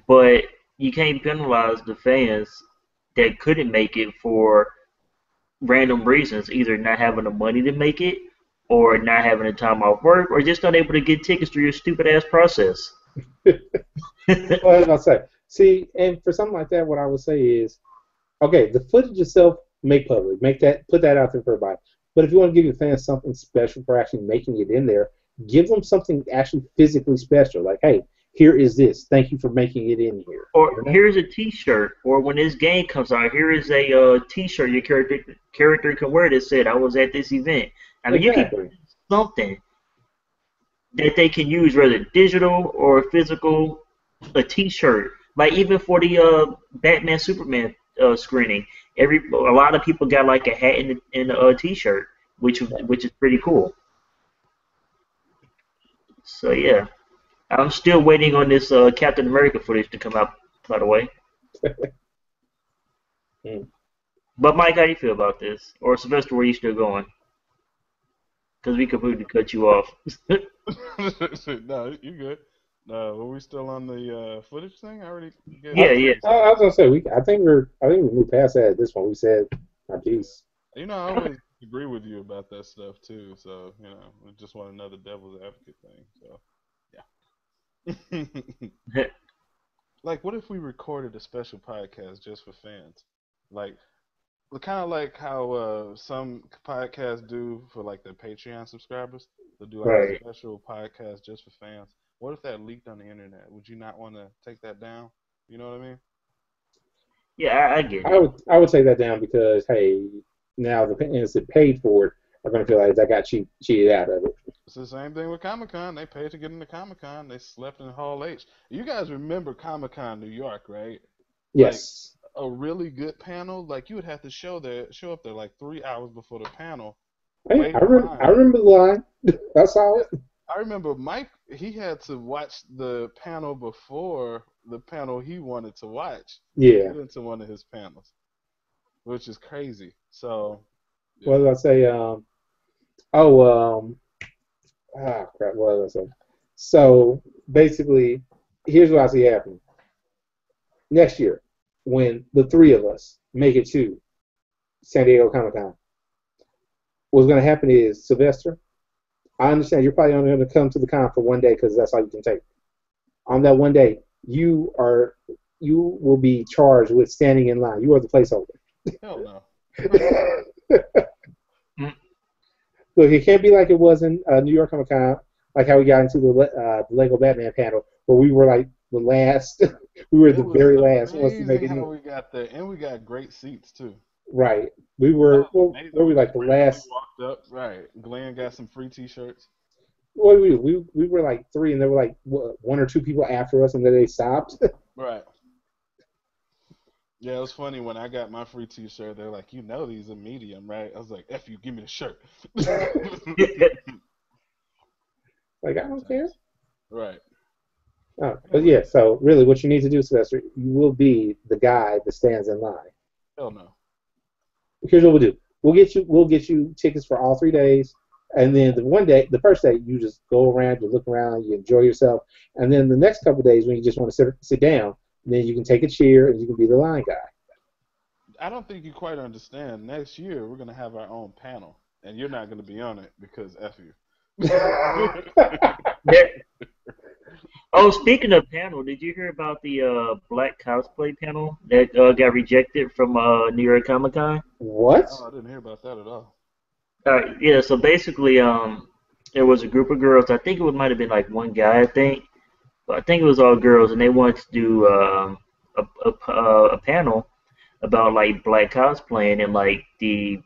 But you can't penalize the fans that couldn't make it for random reasons, either not having the money to make it, or not having the time off work, or just not able to get tickets through your stupid-ass process. Well, I'll say. See, and for something like that, what I would say is, okay, the footage itself, make public, put that out there for everybody. But if you want to give your fans something special for actually making it in there, give them something actually physically special. Like, hey, here is this. Thank you for making it in here. Or here's a T-shirt. Or when this game comes out, here is a T-shirt your character can wear that said, "I was at this event." I mean, Exactly. you can put something that they can use, whether digital or physical, a T-shirt. Like even for the Batman Superman screening, a lot of people got like a hat and a T-shirt, which is pretty cool. So yeah, I'm still waiting on this Captain America footage to come out. By the way. But Mike, how do you feel about this? Or Sylvester, where you still going? Because we completely cut you off. No, you good. Were we still on the footage thing? I already gave Yeah, yeah. I was gonna say I think we moved past that at this one. We said our piece. You know, I always agree with you about that stuff too. So you know, we just want another devil's advocate thing. So yeah. Like, what if we recorded a special podcast just for fans? Like, kind of like how some podcasts do for like their Patreon subscribers. They'll do like Right. a special podcast just for fans. What if that leaked on the internet? Would you not want to take that down? You know what I mean? Yeah, I get it. I would take that down because hey, now the fans that paid for it are gonna feel like they got cheated out of it. It's the same thing with Comic-Con. They paid to get into Comic-Con. They slept in Hall H. You guys remember Comic-Con New York, right? Yes. Like, a really good panel, like you would have to show up there like 3 hours before the panel. Hey, I remember the line. I saw it. I remember Mike, he had to watch the panel before the panel he wanted to watch. Yeah. To get into one of his panels, which is crazy. So, yeah. What did I say? Crap, what did I say? So, basically, here's what I see happening. Next year, when the three of us make it to San Diego Comic-Con, what's going to happen is, Sylvester, I understand you're probably only going to come to the con for one day because that's all you can take. On that one day, you will be charged with standing in line. You are the placeholder. Hell no. Look, it can't be like it was in New York Comic Con, like how we got into the Lego Batman panel, where we were like the last, we were the very last ones to make it in. We got there, and we got great seats too. Right, we were. Well, were we like the last? We walked up, right. Glenn got some free T-shirts. Well, we were like three, and there were like one or two people after us, and then they stopped. Right. Yeah, it was funny when I got my free T-shirt. They're like, "You know, these are medium, right?" I was like, "F you, give me the shirt." Like, I don't care. Right. But yeah, so really, what you need to do, Sylvester, you will be the guy that stands in line. Hell no. Here's what we'll do. We'll get you tickets for all 3 days, and then the first day, you just go around, you look around, you enjoy yourself, and then the next couple of days when you just want to sit down, Then you can take a chair and you can be the line guy. I don't think you quite understand. Next year we're gonna have our own panel, and you're not gonna be on it because f you. There- Oh, speaking of panel, did you hear about the black cosplay panel that got rejected from New York Comic Con? What? Oh, I didn't hear about that at all. Yeah, so basically, there was a group of girls. I think it might have been like one guy, I think, but I think it was all girls, and they wanted to do a panel about like black cosplaying and like the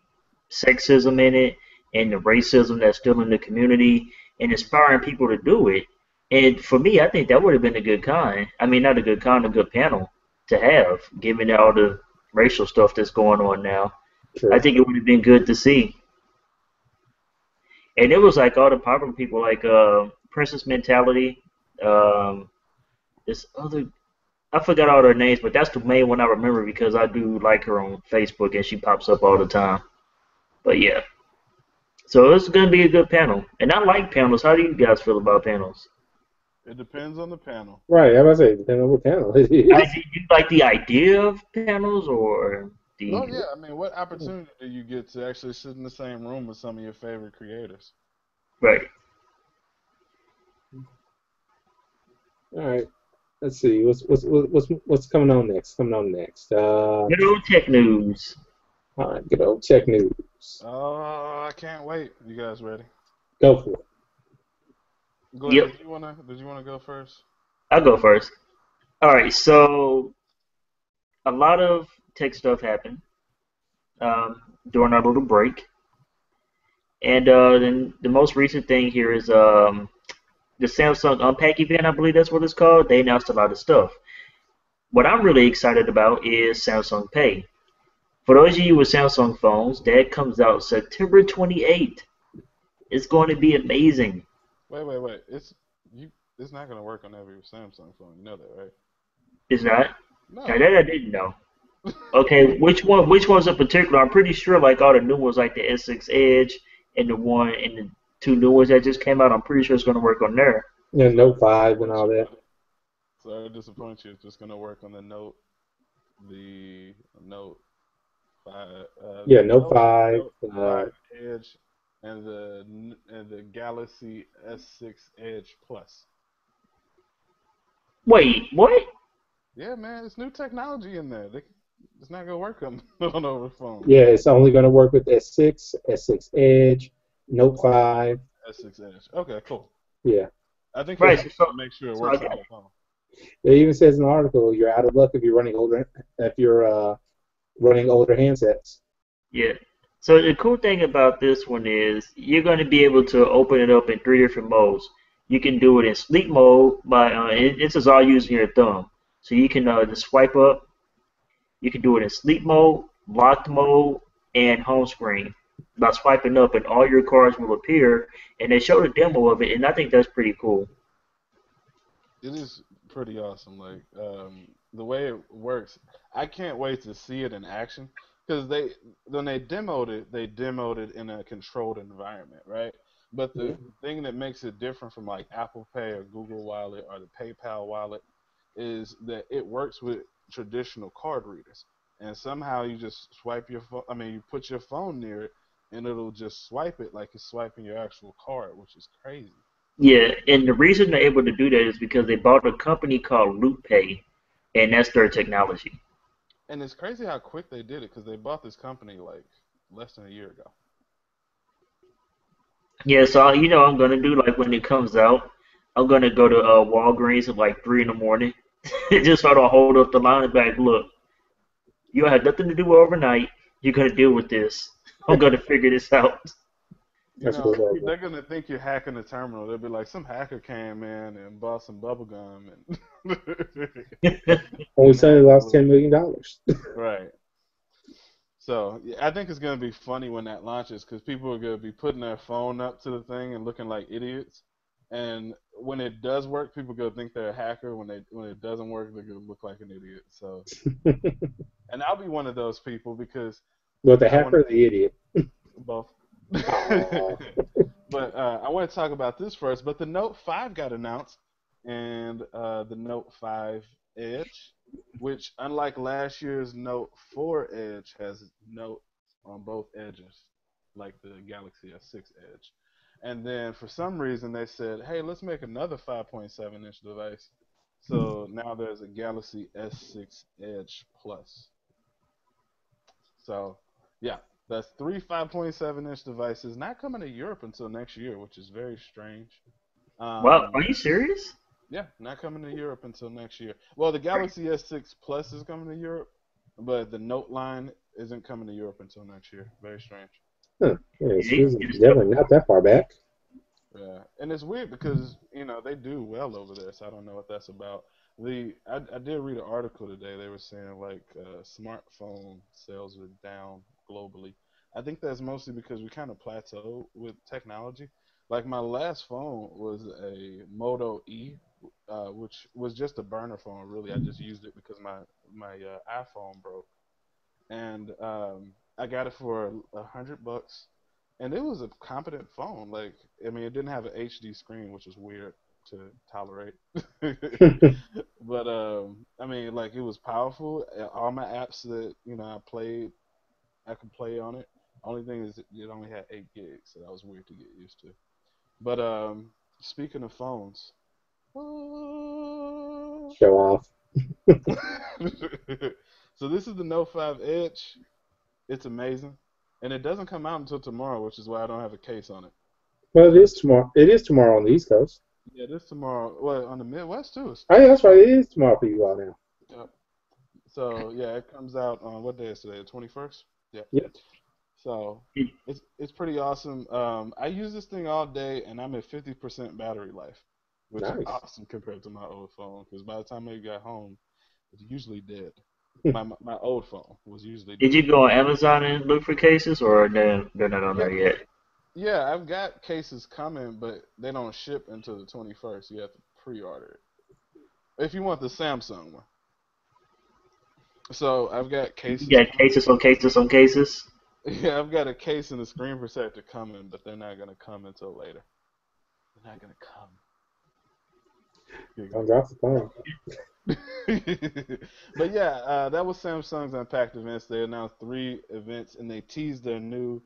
sexism in it and the racism that's still in the community and inspiring people to do it. And for me, I think that would have been a good con. I mean, not a good con, a good panel to have, given all the racial stuff that's going on now. I True. think it would have been good to see. And it was like all the popular people, like Princess Mentality, um, this other, I forgot all their names, but that's the main one I remember because I do like her on Facebook and she pops up all the time. But yeah, so it's gonna be a good panel, and I like panels. How do you guys feel about panels? It depends on the panel. Right, I was about to say, depending on what panel it is. Do you like the idea of panels or Oh the yeah, I mean, what opportunity do you get to actually sit in the same room with some of your favorite creators? right? All right. Let's see. What's coming on next? Coming on next. Good old tech news. All right. Good old tech news. Oh, I can't wait. You guys ready? Go for it. Glenn, Yep, did you wanna go first? I'll go first. All right, so a lot of tech stuff happened during our little break, and then the most recent thing here is the Samsung Unpack event. I believe that's what it's called. They announced a lot of stuff. What I'm really excited about is Samsung Pay. For those of you with Samsung phones, that comes out September 28th. It's going to be amazing. Wait. It's not gonna work on every Samsung phone. You know that, right? Is that? Now No. that I didn't know. Okay, which one? Which ones in particular? I'm pretty sure like all the new ones, like the S6 Edge and the one and the two new ones that just came out. I'm pretty sure it's going to work on there. Yeah, Note Sorry to 5 and disappoint all you, that. but sorry to disappoint you. It's just gonna work on the Note 5, Yeah, the Note 5. Note 5 Edge, and the Galaxy S6 Edge Plus. Wait, what? Yeah, man, it's new technology in there. It's not gonna work on on over phone. Yeah, it's only going to work with S6, S6 Edge, Note 5. S6 Edge. Okay, cool. Yeah. I think they Right. just So, want to make sure it so I works on got the phone. It even says in the article you're out of luck if you're running older handsets. yeah. So the cool thing about this one is you're going to be able to open it up in three different modes. You can do it in sleep mode by this is all using your thumb. So you can just swipe up. You can do it in sleep mode, locked mode, and home screen by swiping up, and all your cards will appear. And they showed a demo of it, and I think that's pretty cool. It is pretty awesome. Like the way it works, I can't wait to see it in action because when they demoed it in a controlled environment, right? But the Mhm. thing that makes it different from like Apple Pay or Google Wallet or the PayPal wallet is that it works with traditional card readers, and somehow you just swipe your phone. I mean, you put your phone near it, and it'll just swipe it like it's swiping your actual card, which is crazy. Yeah, and the reason they're able to do that is because they bought a company called LootPay, and that's their technology. And it's crazy how quick they did it because they bought this company like less than a year ago. Yeah, so I'm gonna do like when it comes out, I'm gonna go to Walgreens at like 3 in the morning, just sort of hold up the line and back. Look, you had nothing to do overnight. You're gonna deal with this. I'm gonna figure this out. You That's know, horrible. they're gonna think you're hacking the terminal. They'll be like, some hacker came in and bought some bubble gum and Only and Sony hacked a lost little. $10 million. Right. So yeah, I think it's gonna be funny when that launches because people are gonna be putting their phone up to the thing and looking like idiots. And when it does work, people are gonna think they're a hacker. When it doesn't work, they're gonna look like an idiot. So, and I'll be one of those people because Well, the I want hacker or the idiot? both. Oh. But I want to talk about this first. But the Note 5 got announced, and the Note 5 Edge. which, unlike last year's Note 4 Edge, has Note on both edges, like the Galaxy S6 Edge. And then for some reason they said, hey, let's make another 5.7-inch device. So now there's a Galaxy S6 Edge Plus. So, yeah, that's three 5.7-inch devices not coming to Europe until next year, which is very strange. Wow, Um, are you serious? yeah, not coming to Europe until next year. Well, the Galaxy S6 Plus is coming to Europe, but the Note line isn't coming to Europe until next year. Very strange. Huh. Yeah, Yeah, you excuse can me. get this stuff. Definitely not that far back. Yeah, and it's weird because they do well over there, so I don't know what that's about. I did read an article today. They were saying like smartphone sales are down globally. I think that's mostly because we kind of plateaued with technology. Like my last phone was a Moto E, which was just a burner phone. Really, I just used it because my iPhone broke, and I got it for $100, and it was a competent phone. Like, I mean, it didn't have an HD screen, which is weird to tolerate. But I mean, like, it was powerful. All my apps that I played, I could play on it. Only thing is, it only had 8 gigs, so that was weird to get used to. But speaking of phones, Show off. so this is the Note 5 Edge. It's amazing, and it doesn't come out until tomorrow, which is why I don't have a case on it. Well, it is tomorrow. It is tomorrow on the East Coast. Yeah, this tomorrow. Well, on the Midwest too. Oh, yeah, that's right. It is tomorrow for you all now. Yep. So yeah, it comes out on what day is today? The 21st. Yep. Yep. So it's pretty awesome. I use this thing all day, and I'm at 50% battery life, which is Nice. awesome compared to my old phone. Because by the time I got home, it's usually dead. My old phone was usually Did dead. you go on Amazon and look for cases, or they're not on Yeah, there yet? yeah, I've got cases coming, but they don't ship until the 21st. You have to pre-order it if you want the Samsung one. So I've got You cases got coming. cases on cases on cases. Yeah, I've got a case and a screen protector coming, but they're not gonna come until later. They're not gonna Don't drop the phone. come. But yeah, that was Samsung's Unpacked events. They announced 3 events, and they teased their new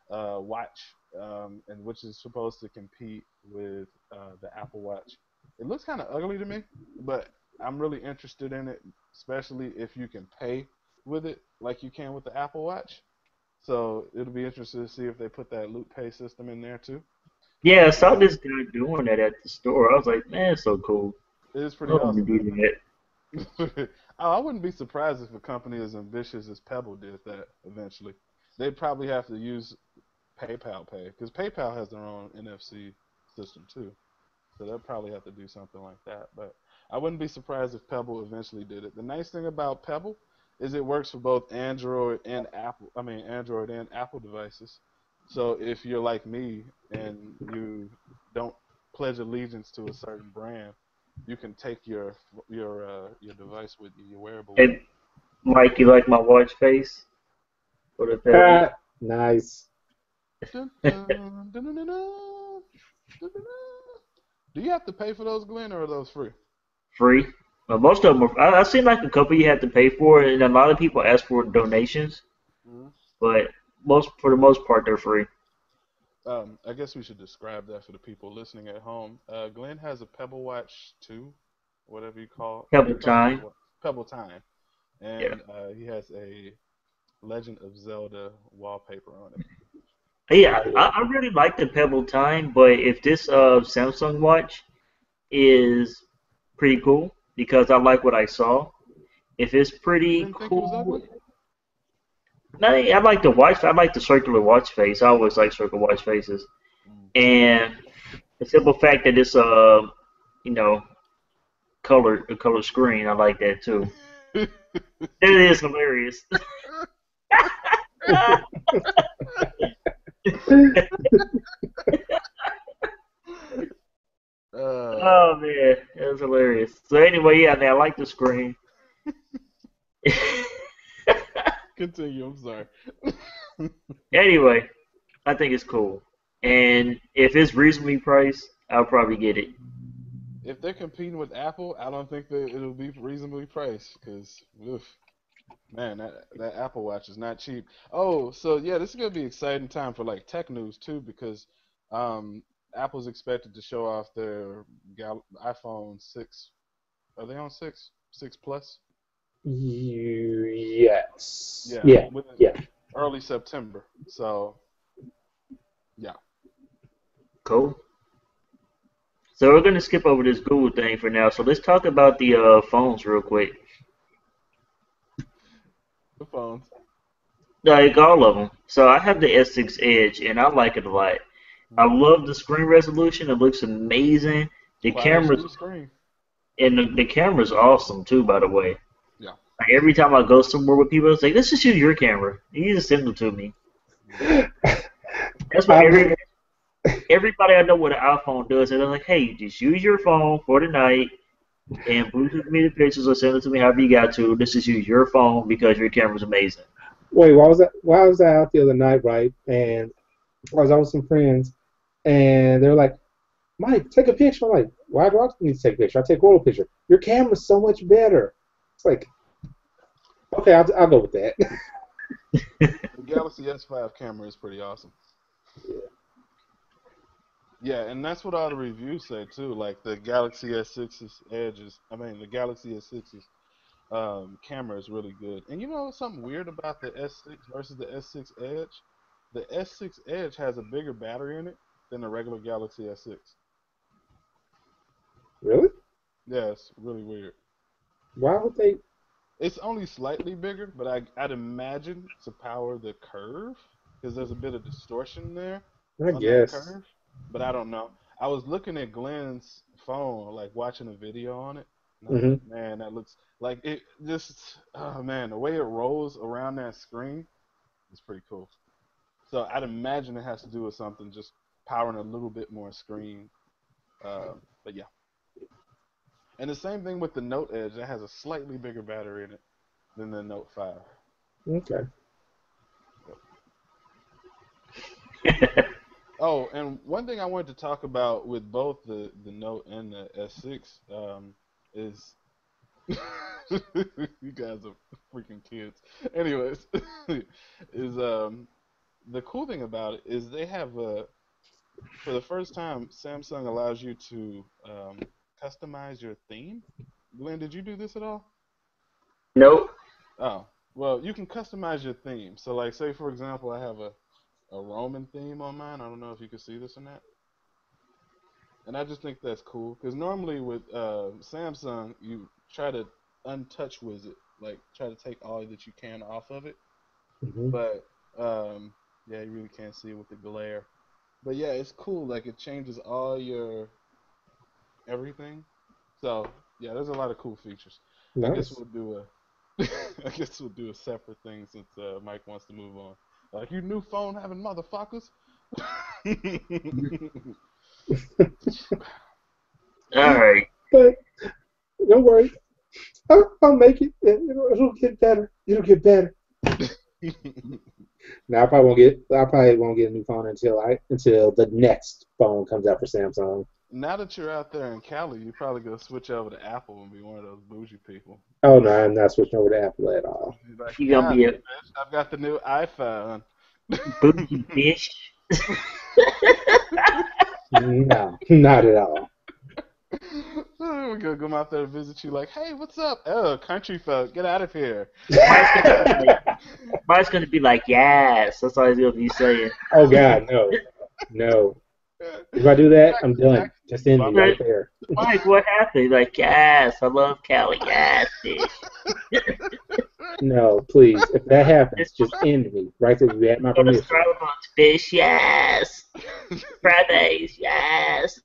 watch, and which is supposed to compete with the Apple Watch. It looks kind of ugly to me, but I'm really interested in it, especially if you can pay with it like you can with the Apple Watch. So it'll be interesting to see if they put that Loop Pay system in there too. Yeah, I saw Uh, this guy doing that at the store. I was like, man, it's so cool. it is I pretty want to awesome, do that. isn't it? I wouldn't be surprised if a company as ambitious as Pebble did that eventually. They'd probably have to use PayPal Pay because PayPal has their own NFC system too. So they'll probably have to do something like that. But I wouldn't be surprised if Pebble eventually did it. The nice thing about Pebble is it works for both Android and Apple. I mean, Android and Apple devices. So if you're like me and you don't pledge allegiance to a certain brand, you can take your device with you, your wearable with Hey, Mike, you like my watch face for the Pebble? Ah, nice. you. Dun, dun, dun, dun, dun, dun, dun, dun, dun. Do you have to pay for those, Glenn, or are those free? Free. Most of them are. I've seen like a couple you have to pay for, and a lot of people ask for donations, Mm-hmm. but for the most part, they're free. I guess we should describe that for the people listening at home. Glenn has a Pebble Watch 2, whatever you call it. Pebble You call it time. what? Pebble Time. Yeah. And he has a Legend of Zelda wallpaper on it. Yeah, Oh, yeah. I really like the Pebble time, but if this Samsung watch is pretty cool because I like what I saw. If it's You pretty didn't think it was cool, ugly? no, I like the watch. I like the circular watch face. I always like circular watch faces, Mm. and the simple fact that it's you know, a color screen, I like that too. It is hilarious. uh, Oh man, it was hilarious. So anyway, yeah, man, I like the screen. continue, I'm sorry. Anyway, I think it's cool, and if it's reasonably priced, I'll probably get it. if they're competing with Apple, I don't think that it'll be reasonably priced. Because, man, that Apple Watch is not cheap. Oh, so yeah, this is gonna be an exciting time for like tech news too, because um, Apple's expected to show off their iPhone 6. Are they on 6? 6 Plus? Yes. Yeah, Yeah. within Yeah. early September. So yeah. Cool. So we're gonna skip over this Google thing for now. So let's talk about the phones real quick. The phones. Like all of them. So I have the S6 Edge, and I like it a lot. I Hmm. love the screen resolution. It looks amazing. The Quad cameras HD screen. and the camera's awesome too, by the way. Yeah. Like every time I go somewhere with people, it's like, let's just use your camera. You just send them to me. Yeah. That's what I would, everybody I know with an iPhone does. They're like, hey, just use your phone for the night and Bluetooth me the pictures or send it to me however you got to. Let's just use your phone because your camera's amazing. wait, why was I out the other night, right? And I was out with some friends, and they were like, Mike, take a picture. I'm like, why do I need to take a picture? I take a roll picture. Your camera's so much better. It's like, okay, I'll go with that. The Galaxy S5 camera is pretty awesome. Yeah, and that's what all the reviews say too. Like the Galaxy S6's the Galaxy S6's camera is really good. And you know something weird about the S6 versus the S6 Edge? The S6 Edge has a bigger battery in it than the regular Galaxy S6. Really? Yeah, it's really weird. Why would they? It's only slightly bigger, but I'd imagine to power the curve because there's a bit of distortion there I on that guess. curve. But I don't know. I was looking at Glenn's phone, like watching a video on it, and I was Hmm. like, man, that looks like it just, oh man, the way it rolls around that screen is pretty cool. So I'd imagine it has to do with something just powering a little bit more screen. But yeah. And the same thing with the Note Edge. It has a slightly bigger battery in it than the Note 5. Okay. Oh, and one thing I wanted to talk about with both the Note and the S6 is you guys are freaking kids. Anyways, is the cool thing about it is they have for the first time Samsung allows you to customize your theme. Glenn, did you do this at all? Nope. Oh, well, you can customize your theme. So, like, say for example, I have a Roman theme on mine. I don't know if you can see this or not. And I just think that's cool because normally with Samsung, you try to untouch widget, like try to take all that you can off of it. Hmm. But yeah, you really can't see it with the glare. But yeah, it's cool. Like it changes all your everything. So yeah, there's a lot of cool features. I guess Nice. we'll do a I guess we'll do a separate thing since Mike wants to move on. Like you new phone having motherfuckers. All right. But don't worry, I'll make it. It'll get better. It'll get better. Now I probably won't get a new phone until the next phone comes out for Samsung. Now that you're out there in Cali, you probably go switch over to Apple and be one of those bougie people. Oh no, I'm not switching over to Apple at all. You're like, You gonna God, be a bitch, I've got the new iPhone. bougie bitch. No, not at all. We're gonna come out there and visit you like, hey, what's up? Oh, country folk, get out of here. Mike's gonna be like, yes. That's all he's gonna be saying. Oh God, no, no. If I do that, I'm done. Just end me Bump right there. Mike, what happened? He's like, yes, I love Cali. Yes, bitch. No, please. If that happens, just end me right there. You had my Go to permission. Starbucks, bitch. Yes. Fridays. Yes.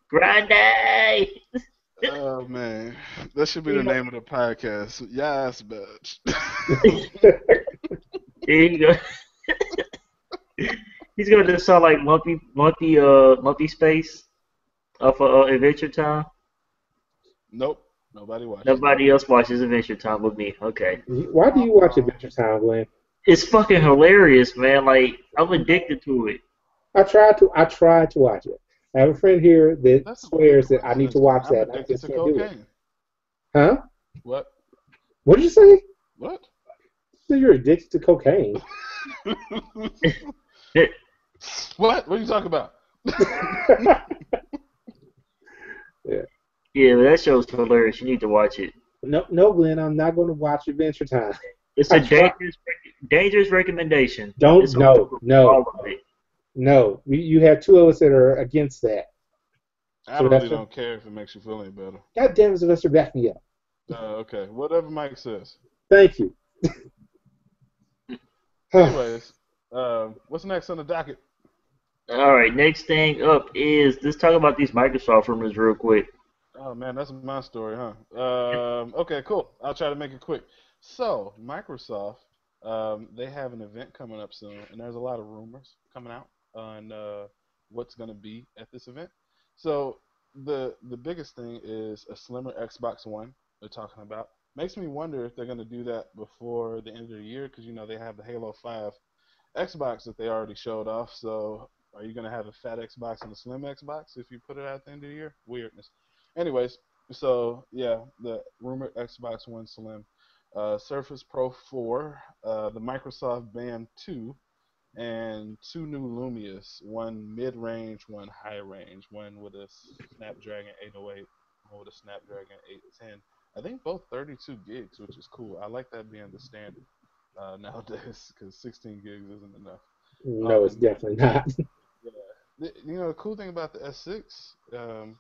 Grande. Oh man, that should be the name of the podcast. Yes, bitch. There you go. He's gonna just sound like Lumpy Space off of Adventure Time. Nope, nobody watches Nobody else watches Adventure Time but me. Okay. Why do you watch Adventure Time, Glenn? It's fucking hilarious, man. Like I'm addicted to it. I tried to watch it. I have a friend here that That's a weird swears that I need coincidence to because watch I'm that, and I addicted just to can't do it. cocaine. Huh? What? What did you say? What? So you're addicted to cocaine? What? What are you talking about? Yeah. Yeah, but that show's hilarious. You need to watch it. No, no, Glenn, I'm not going to watch Adventure Time. It's I a try. dangerous recommendation. Don't. It's on No, all no, of it. no. You have two of us that are against that. I really Sylvester. don't care if it makes you feel any better. God damn it, Sylvester, back me up. Okay, whatever Mike says. Thank you. Anyways, what's next on the docket? All right, next thing up is let's talk about these Microsoft rumors real quick. Oh man, that's my story, huh? Okay, cool. I'll try to make it quick. So, Microsoft, they have an event coming up soon, and there's a lot of rumors coming out on what's going to be at this event. So, the biggest thing is a slimmer Xbox One. They're talking about. Makes me wonder if they're going to do that before the end of the year, because they have the Halo 5 Xbox that they already showed off. So, are you going to have a fat Xbox and a slim Xbox if you put it out at the end of the year? Weirdness. Anyways, so yeah, the rumored Xbox One Slim, Surface Pro 4, the Microsoft Band 2, and two new Lumias, one mid-range, one high-range, one with a Snapdragon 808, one with a Snapdragon 810. I think both 32 gigs, which is cool. I like that being the standard nowadays because 16 gigs isn't enough. No, it's And then definitely not. yeah. The cool thing about the S6,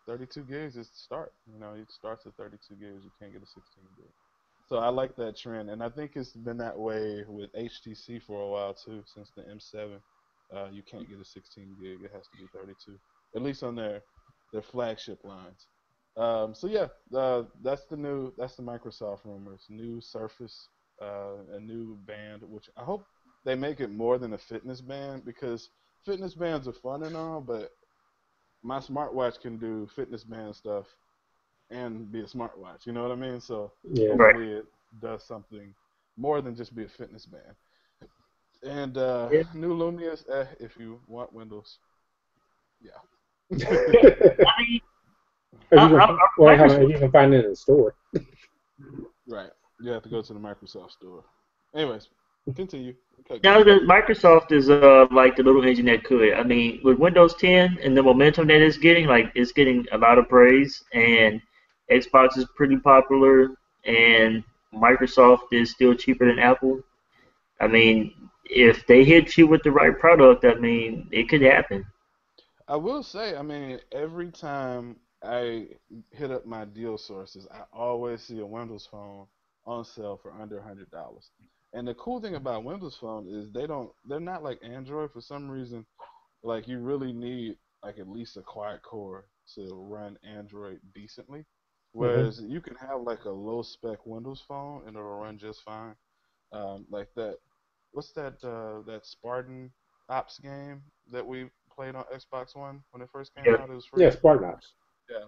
32 gigs is the start. It starts at 32 gigs. You can't get a 16 gig. So I like that trend, and I think it's been that way with HTC for a while too. Since the M7, you can't get a 16 gig. It has to be 32, at least on their flagship lines. So yeah, that's the Microsoft rumors. New Surface, a new band, which I hope they make it more than a fitness band because fitness bands are fun and all, but my smartwatch can do fitness band stuff and be a smartwatch. You know what I mean? So Yeah. Right. hopefully it does something more than just be a fitness band. And Yeah. new Lumias, if you want Windows, yeah. I mean, If you can, well, hold on, Microsoft. if you can find it in the store. Right. You have to go to the Microsoft store. Anyways, continue. Okay, Now, Microsoft is like the little engine that could. I mean, with Windows 10 and the momentum that it's getting, like it's getting a lot of praise, and Xbox is pretty popular, and Microsoft is still cheaper than Apple. I mean, if they hit you with the right product, I mean, it could happen. I will say, I mean, every time I hit up my deal sources, I always see a Windows phone on sale for under $100. And the cool thing about Windows Phone is they're not like Android for some reason. Like you really need like at least a quad core to run Android decently. Hmm. Whereas you can have like a low spec Windows phone and it'll run just fine. Like that, what's that Spartan Ops game that we played on Xbox One when it first came Yeah. out? It was Yeah, free. Spartanox. Yeah,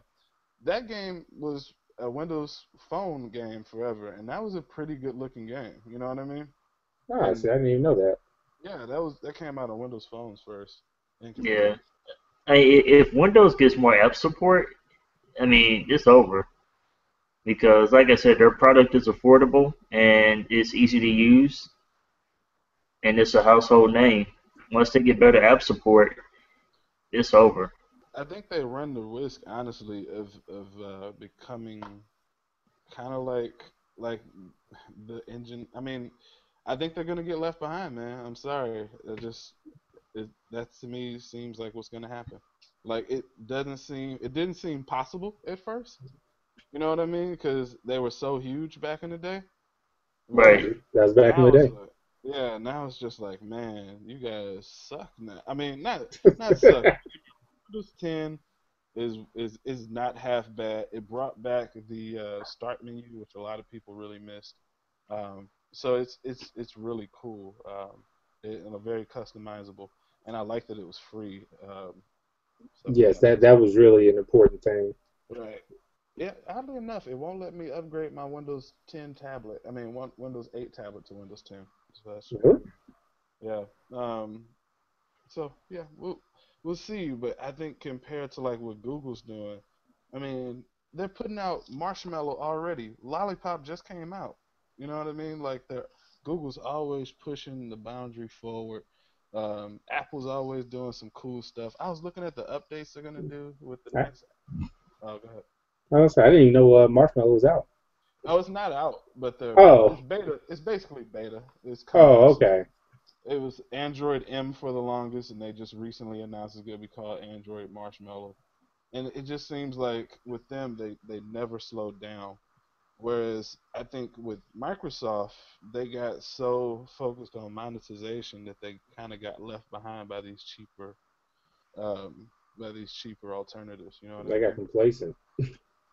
that game was a Windows Phone game forever, and that was a pretty good looking game. You know what I mean? Ah, And see, I didn't even know that. yeah, that came out on Windows phones first and Yeah. computers. If Windows gets more app support, I mean, it's over because, like I said, their product is affordable and it's easy to use, and it's a household name. Once they get better app support, it's over. I think they run the risk, honestly, of becoming kind of like the engine. I mean, I think they're gonna get left behind, man. I'm sorry. That to me seems like what's gonna happen. Like it didn't seem possible at first. You know what I mean? Because they were so huge back in the day. Right. But That was back in the now it's day. like, yeah, now it's just like, man, you guys suck now. I mean, not suck. Windows 10 is not half bad. It brought back the start menu, which a lot of people really missed. So it's really cool and a very customizable. And I like that it was free. Yes, Yeah, that was really an important thing. right. Yeah, oddly enough, it won't let me upgrade my Windows 10 tablet. I mean, Windows 8 tablet to Windows 10. So that's Really? yeah. So yeah, we'll see. But I think compared to like what Google's doing, I mean, they're putting out Marshmallow already. Lollipop just came out. You know what I mean? Like they're Google's always pushing the boundary forward. Apple's always doing some cool stuff. I was looking at the updates they're gonna do with the I, next. Oh, go ahead. I didn't even know Marshmallow was out. Oh, it's not out, but Oh, it's beta. It's basically beta. It's coming oh, out soon. okay. It was Android M for the longest, and they just recently announced it's gonna be called Android Marshmallow. And it just seems like with them, they never slowed down. Whereas I think with Microsoft, they got so focused on monetization that they kind of got left behind um, by these cheaper alternatives. You know what I They got mean? complacent.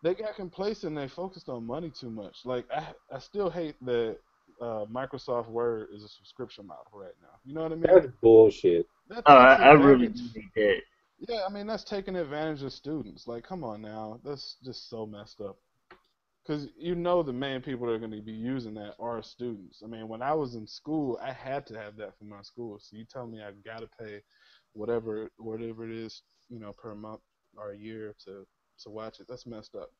They got complacent. They focused on money too much. Like I still hate that Microsoft Word is a subscription model right now. You know what I mean? That's bullshit. That takes I really advantage. do hate that. Yeah, I mean that's taking advantage of students. Like, come on now, that's just so messed up. Because you know the main people that are going to be using that are students. I mean, when I was in school, I had to have that for my school. So you tell me I got to pay whatever it is, per month or a year to watch it. That's messed up.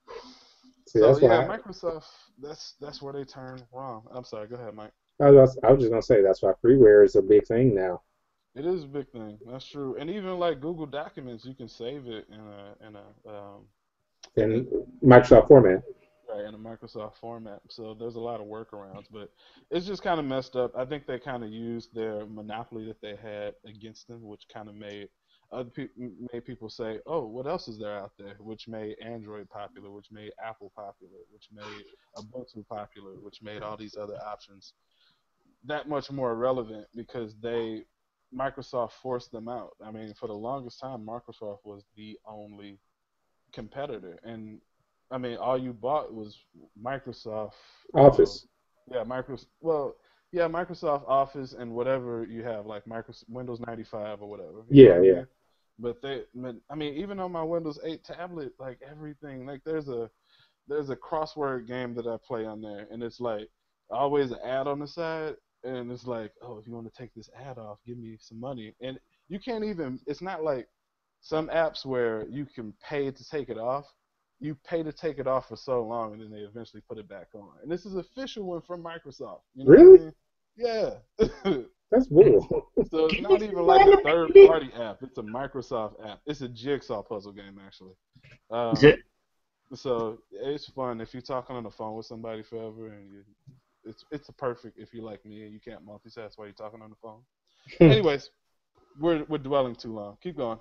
See, So that's yeah, why Microsoft. That's where they turn wrong. I'm sorry. Go ahead, Mike. I was just gonna say that's why freeware is a big thing now. It is a big thing. That's true. And even like Google Documents, you can save it in a In Microsoft format. right in a Microsoft format. So there's a lot of workarounds, but it's just kind of messed up. I think they kind of used their monopoly that they had against them, which kind of made people say, "Oh, what else is there out there?" Which made Android popular, which made Apple popular, which made Ubuntu popular, which made all these other options that much more relevant because Microsoft forced them out. I mean, for the longest time, Microsoft was the only competitor, and I mean, all you bought was Microsoft. Uh, Office. yeah, Microsoft Office and whatever you have, like Microsoft Windows 95 or whatever. You know Yeah, what I yeah. mean? I mean, even on my Windows 8 tablet, like everything, like there's a crossword game that I play on there, and it's like always an ad on the side, and it's like, oh, if you want to take this ad off, give me some money, and you can't even. It's not like some apps where you can pay to take it off. You pay to take it off for so long, and then they eventually put it back on. And this is an official one from Microsoft. You know what I Really? mean? Yeah. That's bull. So it's Can you not even like a explain third it? party app. It's a Microsoft app. It's a jigsaw puzzle game actually. J- Um, so it's fun if you're talking on the phone with somebody forever, and it's a perfect if you're like me and you can't multitask while you're talking on the phone. Anyways, we're dwelling too long. Keep going.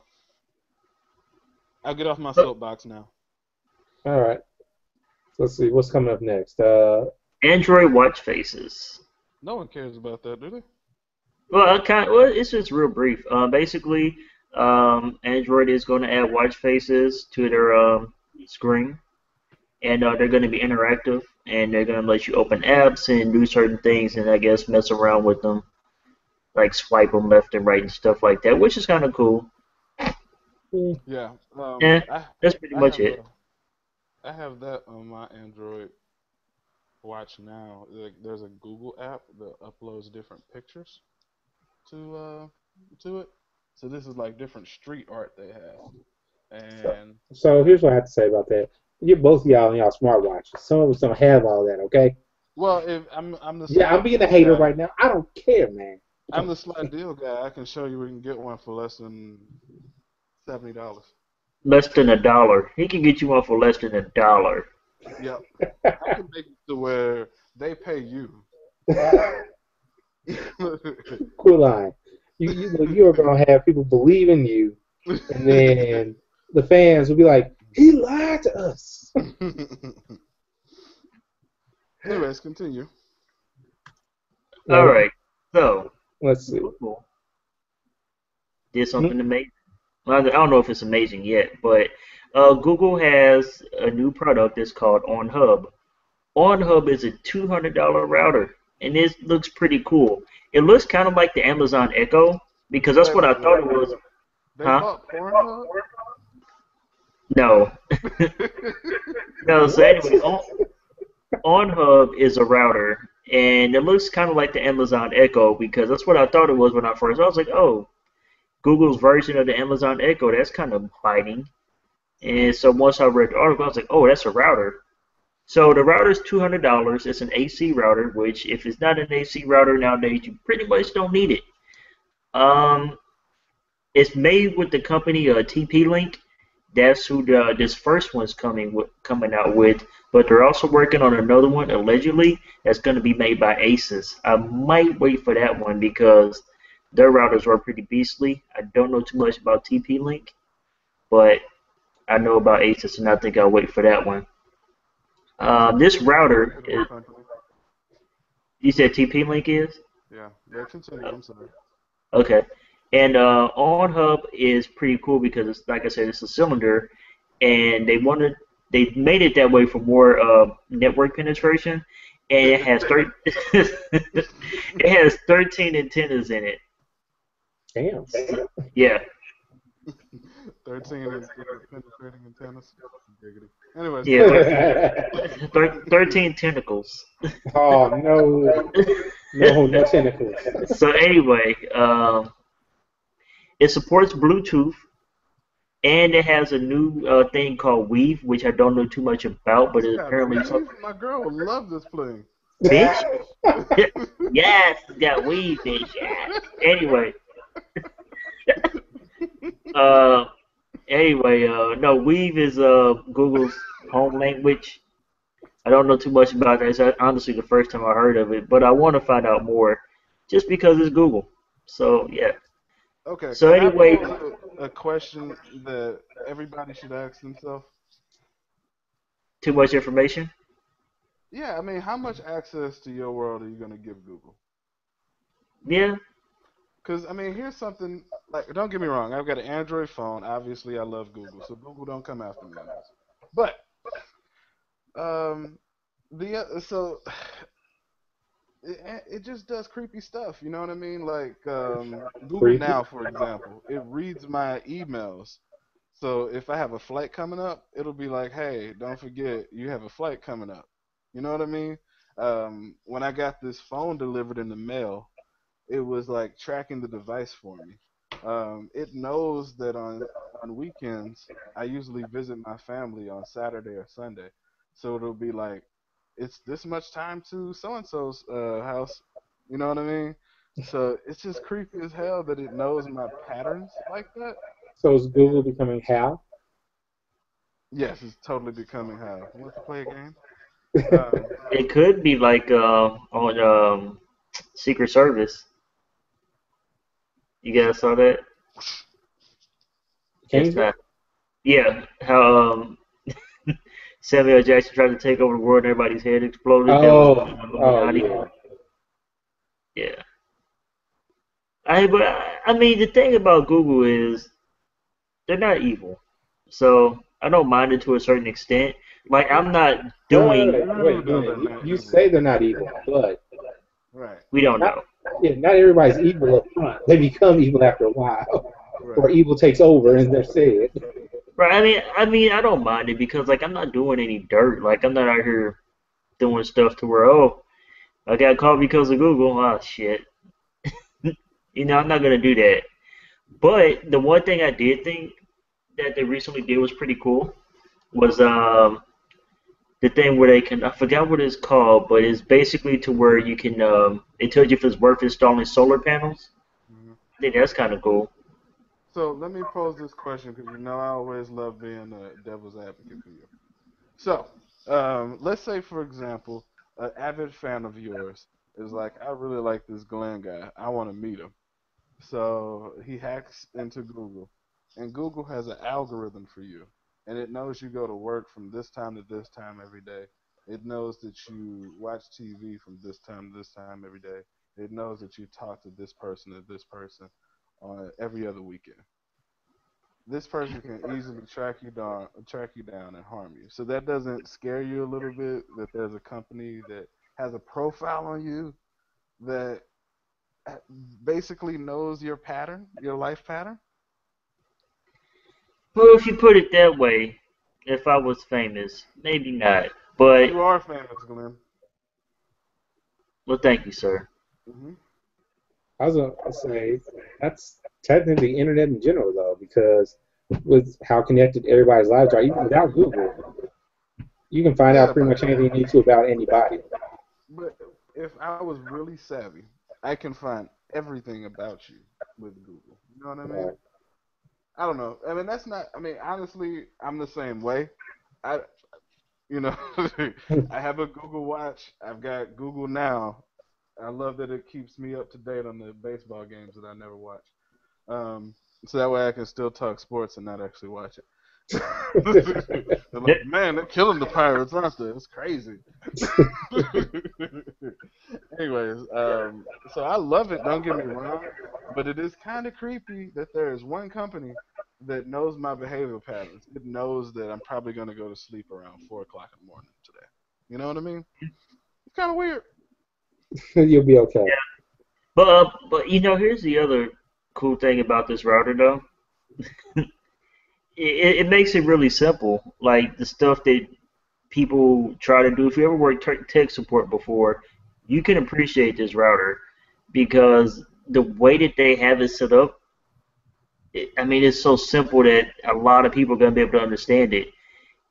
I'll get off my soapbox now. All right. Let's see what's coming up next. Android watch faces. No one cares about that, do they? Well, it's just real brief. Basically, Android is going to add watch faces to their screen, and they're going to be interactive, and they're going to let you open apps and do certain things, and I guess mess around with them, like swipe them left and right and stuff like that, which is kind of cool. Yeah. Yeah, that's pretty I much have it. I have that on my Android watch now. Like, there's a Google app that uploads different pictures to it. So this is like different street art they have, so, and so uh, here's what I have to say about that. You both of y'all on y'all smartwatches. Some of us don't have all that. Okay. well, if I'm the Yeah, I'm slight being a deal hater guy. right now. I don't care, man. I I'm don't the slight deal guy. I can show you where you can get one for less than $70. Less than $1. He can get you one for less than $1. Yep, care. I can make it to where they pay you. Cool line. You are gonna have people believe in you, and then the fans will be like, "He lied to us." Anyways, continue. All Now, right, so let's see. Google did Hmm? something amazing. Well, I don't know if it's amazing yet, but Google has a new product that's called OnHub. OnHub is a $200 router, and this looks pretty cool. It looks kind of like the Amazon Echo because that's what I thought Wait. it was. They Huh? bought Pornhub? No, no. So What? anyway, OnHub is a router, and it looks kind of like the Amazon Echo because that's what I thought it was when I first. I was like, oh, Google's version of the Amazon Echo. That's kind of biting. And so once I read the article, I was like, oh, that's a router. So the router is $200. It's an AC router, which if it's not an AC router nowadays, you pretty much don't need it. Um, it's made with the company TP-Link. That's who this first one's coming out with. But they're also working on another one allegedly that's going to be made by Asus. I might wait for that one because their routers are pretty beastly. I don't know too much about TP-Link, but I know about Asus, and I think I'll wait for that one. This router, you said TP-Link is? Yeah, continue. I'm sorry. Okay. And OnHub is pretty cool because it's like I said, it's a cylinder, and they made it that way for more network penetration, and it has it has 13 antennas in it. Damn. Yeah. 13 is penetrating antennas. Anyways. Yeah. 13 tentacles. Oh no. No tentacles. So anyway, it supports Bluetooth, and it has a new thing called Weave, which I don't know too much about, but it's apparently my girl would love this plane. Bitch. Yes, it's got Weave, bitch. Yeah. Anyway. No, Weave is Google's home language. I don't know too much about that. It's honestly the first time I heard of it, but I want to find out more, just because it's Google. So yeah. Okay. So anyway, a question that everybody should ask themselves. Too much information? Yeah, I mean, how much access to your world are you gonna give Google? Yeah. Because, I mean, here's something, like, don't get me wrong, I've got an Android phone. Obviously, I love Google, so Google don't come after me on this. But, it just does creepy stuff, you know what I mean? Like, Google Creepy. Now, for example, it reads my emails. So if I have a flight coming up, it'll be like, hey, don't forget, you have a flight coming up. You know what I mean? When I got this phone delivered in the mail, it was like tracking the device for me. It knows that on weekends I usually visit my family on Saturday or Sunday, so it'll be like it's this much time to so and so's house. You know what I mean? So it's just creepy as hell that it knows my patterns like that. So is Google becoming Hal? Yes, it's totally becoming how. Want to play a game? It could be like on Secret Service. You guys saw that? It's Change it? not. Yeah, how Samuel Jackson tried to take over the world and everybody's head exploded. That was Illuminati. Yeah. Yeah. I mean, the thing about Google is they're not evil, so I don't mind it to a certain extent. Like I'm not doing. Wait. You say they're not evil, but Right. We don't know. not everybody's evil up front. They become evil after a while, Right. or evil takes over, and they're said. Right. I don't mind it because like I'm not doing any dirt. Like I'm not out here doing stuff to where I got caught because of Google. Oh shit. I'm not gonna do that. But the one thing I did think that they recently did was pretty cool was the thing where they can, I forgot what it's called, but it's basically to where you can it tells you if it's worth installing solar panels. Mhm. I think that's kind of cool. So let me pose this question because I always love being a devil's advocate for you. So let's say, for example, an avid fan of yours is like, I really like this Glenn guy. I want to meet him. So he hacks into Google, and Google has an algorithm for you, and it knows you go to work from this time to this time every day. It knows that you watch TV from this time to this time every day. It knows that you talk to this person and this person on every other weekend. This person can easily track you down and harm you. So that doesn't scare you a little bit that there's a company that has a profile on you that basically knows your pattern, your life pattern? Well, if you put it that way, if I was famous, maybe not. But You are famous, Glenn. well, thank you, sir. Hmm. I was gonna say that's technically the internet in general, though, because with how connected everybody's lives are, even without Google, you can find out Yeah, pretty much anything you need to about anybody. but if I was really savvy, I can find everything about you with Google. You know what I mean? Right. I don't know. I mean, that's not. I mean, honestly, I'm the same way. I, you know, I have a Google Watch. I've got Google Now. I love that it keeps me up to date on the baseball games that I never watch. Um, so that way I can still talk sports and not actually watch it. They're like, man, they're killing the Pirates, aren't they? It's crazy. Anyways, so I love it. Don't get me wrong, but it is kind of creepy that there is one company that knows my behavior patterns. It knows that I'm probably going to go to sleep around 4 o'clock in the morning today. You know what I mean? It's kind of weird. You'll be okay. But here's the other cool thing about this router though. It makes it really simple. Like the stuff that people try to do. If you ever worked tech support before, you can appreciate this router because the way that they have it set up, I mean, it's so simple that a lot of people are going to be able to understand it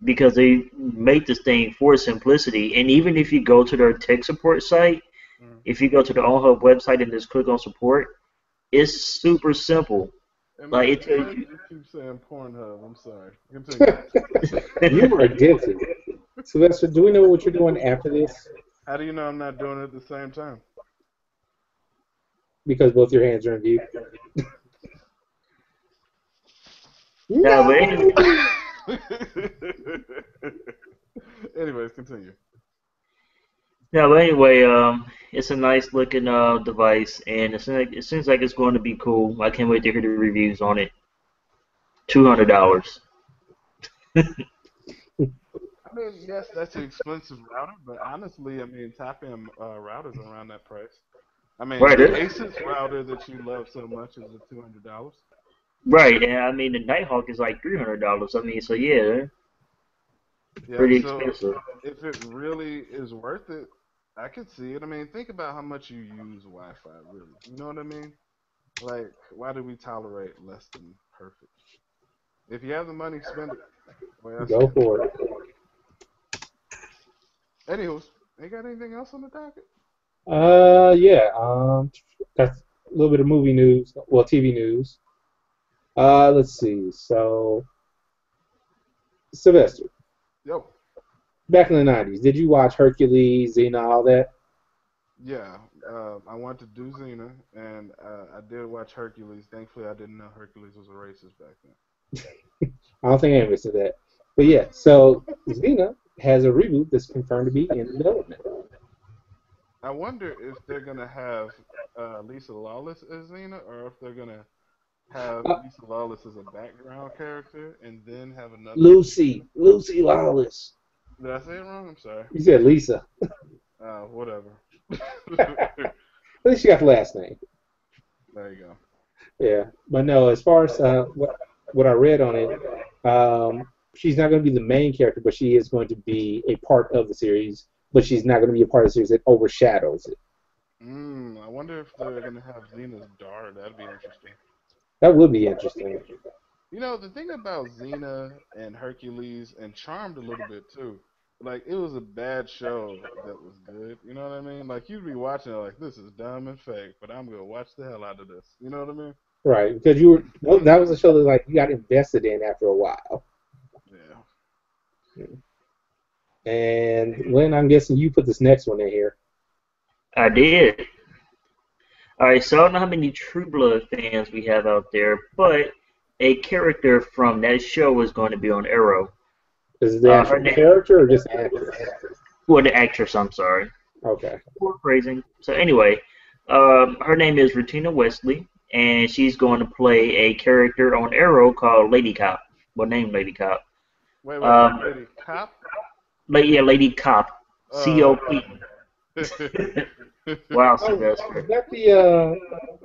because they make this thing for simplicity. And even if you go to their tech support site, Mm. if you go to the OnHub website and just click on support, it's super simple. And Like man, it why tells do you. you keep saying Pornhub? I'm sorry. Continue. You are addicted. Sylvester, do we know what you're doing after this? How do you know I'm not doing it at the same time? Because both your hands are in view. No, but anyway, No! Anyways, continue. no, but anyway, it's a nice looking device, and it seems like it's going to be cool. I can't wait to hear the reviews on it. $200. I mean, yes, that's an expensive router, but honestly, I mean, top-end routers are around that price. I mean, Right, the Asus router that you love so much is at $200. right, and I mean the Nighthawk is like $300. I mean, so yeah, they're Yeah, pretty so expensive. if it really is worth it, I could see it. I mean, think about how much you use Wi-Fi, really. You know what I mean? Like, why do we tolerate less than perfect? If you have the money, spend it. The way I see Go it. for it. Anywho, ain't got anything else on the docket? Yeah. That's a little bit of movie news. Well, TV news. Let's see. So, Sylvester, Yo, back in the '90s, did you watch Hercules, Xena, all that? yeah. I wanted to do Xena, and I did watch Hercules. Thankfully, I didn't know Hercules was a racist back then. I don't think any of us did that. But yeah, so Xena has a reboot that's confirmed to be in development. I wonder if they're gonna have Lisa Lawless as Xena, or if they're gonna have Uh, Lisa Lawless as a background character, and then have another. Lucy Lawless. Did I say it wrong? I'm sorry. You said Lisa. Whatever. At least you got the last name. There you go. Yeah, but no. As far as what I read on it, she's not going to be the main character, but she is going to be a part of the series. But she's not going to be a part of the series that overshadows it. I wonder if they're gonna have Xena's daughter. That'd be interesting. That would be interesting. You know, the thing about Xena and Hercules and Charmed a little bit too, like it was a bad show that was good. You know what I mean? Like you'd be watching it like this is dumb and fake, but I'm gonna watch the hell out of this. You know what I mean? Right, because you were well, that was a show that like you got invested in after a while. Yeah. And Lynn, I'm guessing you put this next one in here. I did. All right, so I don't know how many True Blood fans we have out there, but a character from that show is going to be on Arrow. Is it the Her actual name, character or just actress? well, the actress, I'm sorry. Okay. Poor phrasing. So anyway, her name is Rutina Wesley, and she's going to play a character on Arrow called Lady Cop. Well, named Lady Cop. Wait, Um, Lady Cop? Lady Cop. Okay. COP. Wow, Oh, is Sylvester. that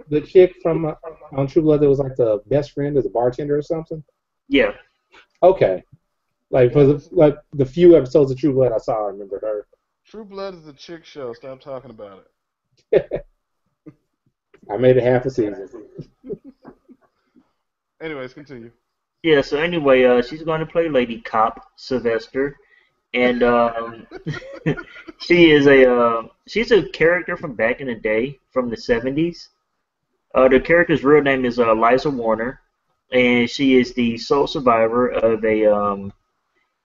the chick from on True Blood that was like the best friend of the bartender or something? Yeah. Okay. Like for Yeah, the few episodes of True Blood I saw, I remember her. True Blood is a chick show. Stop talking about it. I made it half a season. Anyways, continue. Yeah. So anyway, she's going to play Lady Cop Sylvester, and she's a character from back in the day, from the '70s. The character's real name is Liza Warner, and she is the sole survivor of a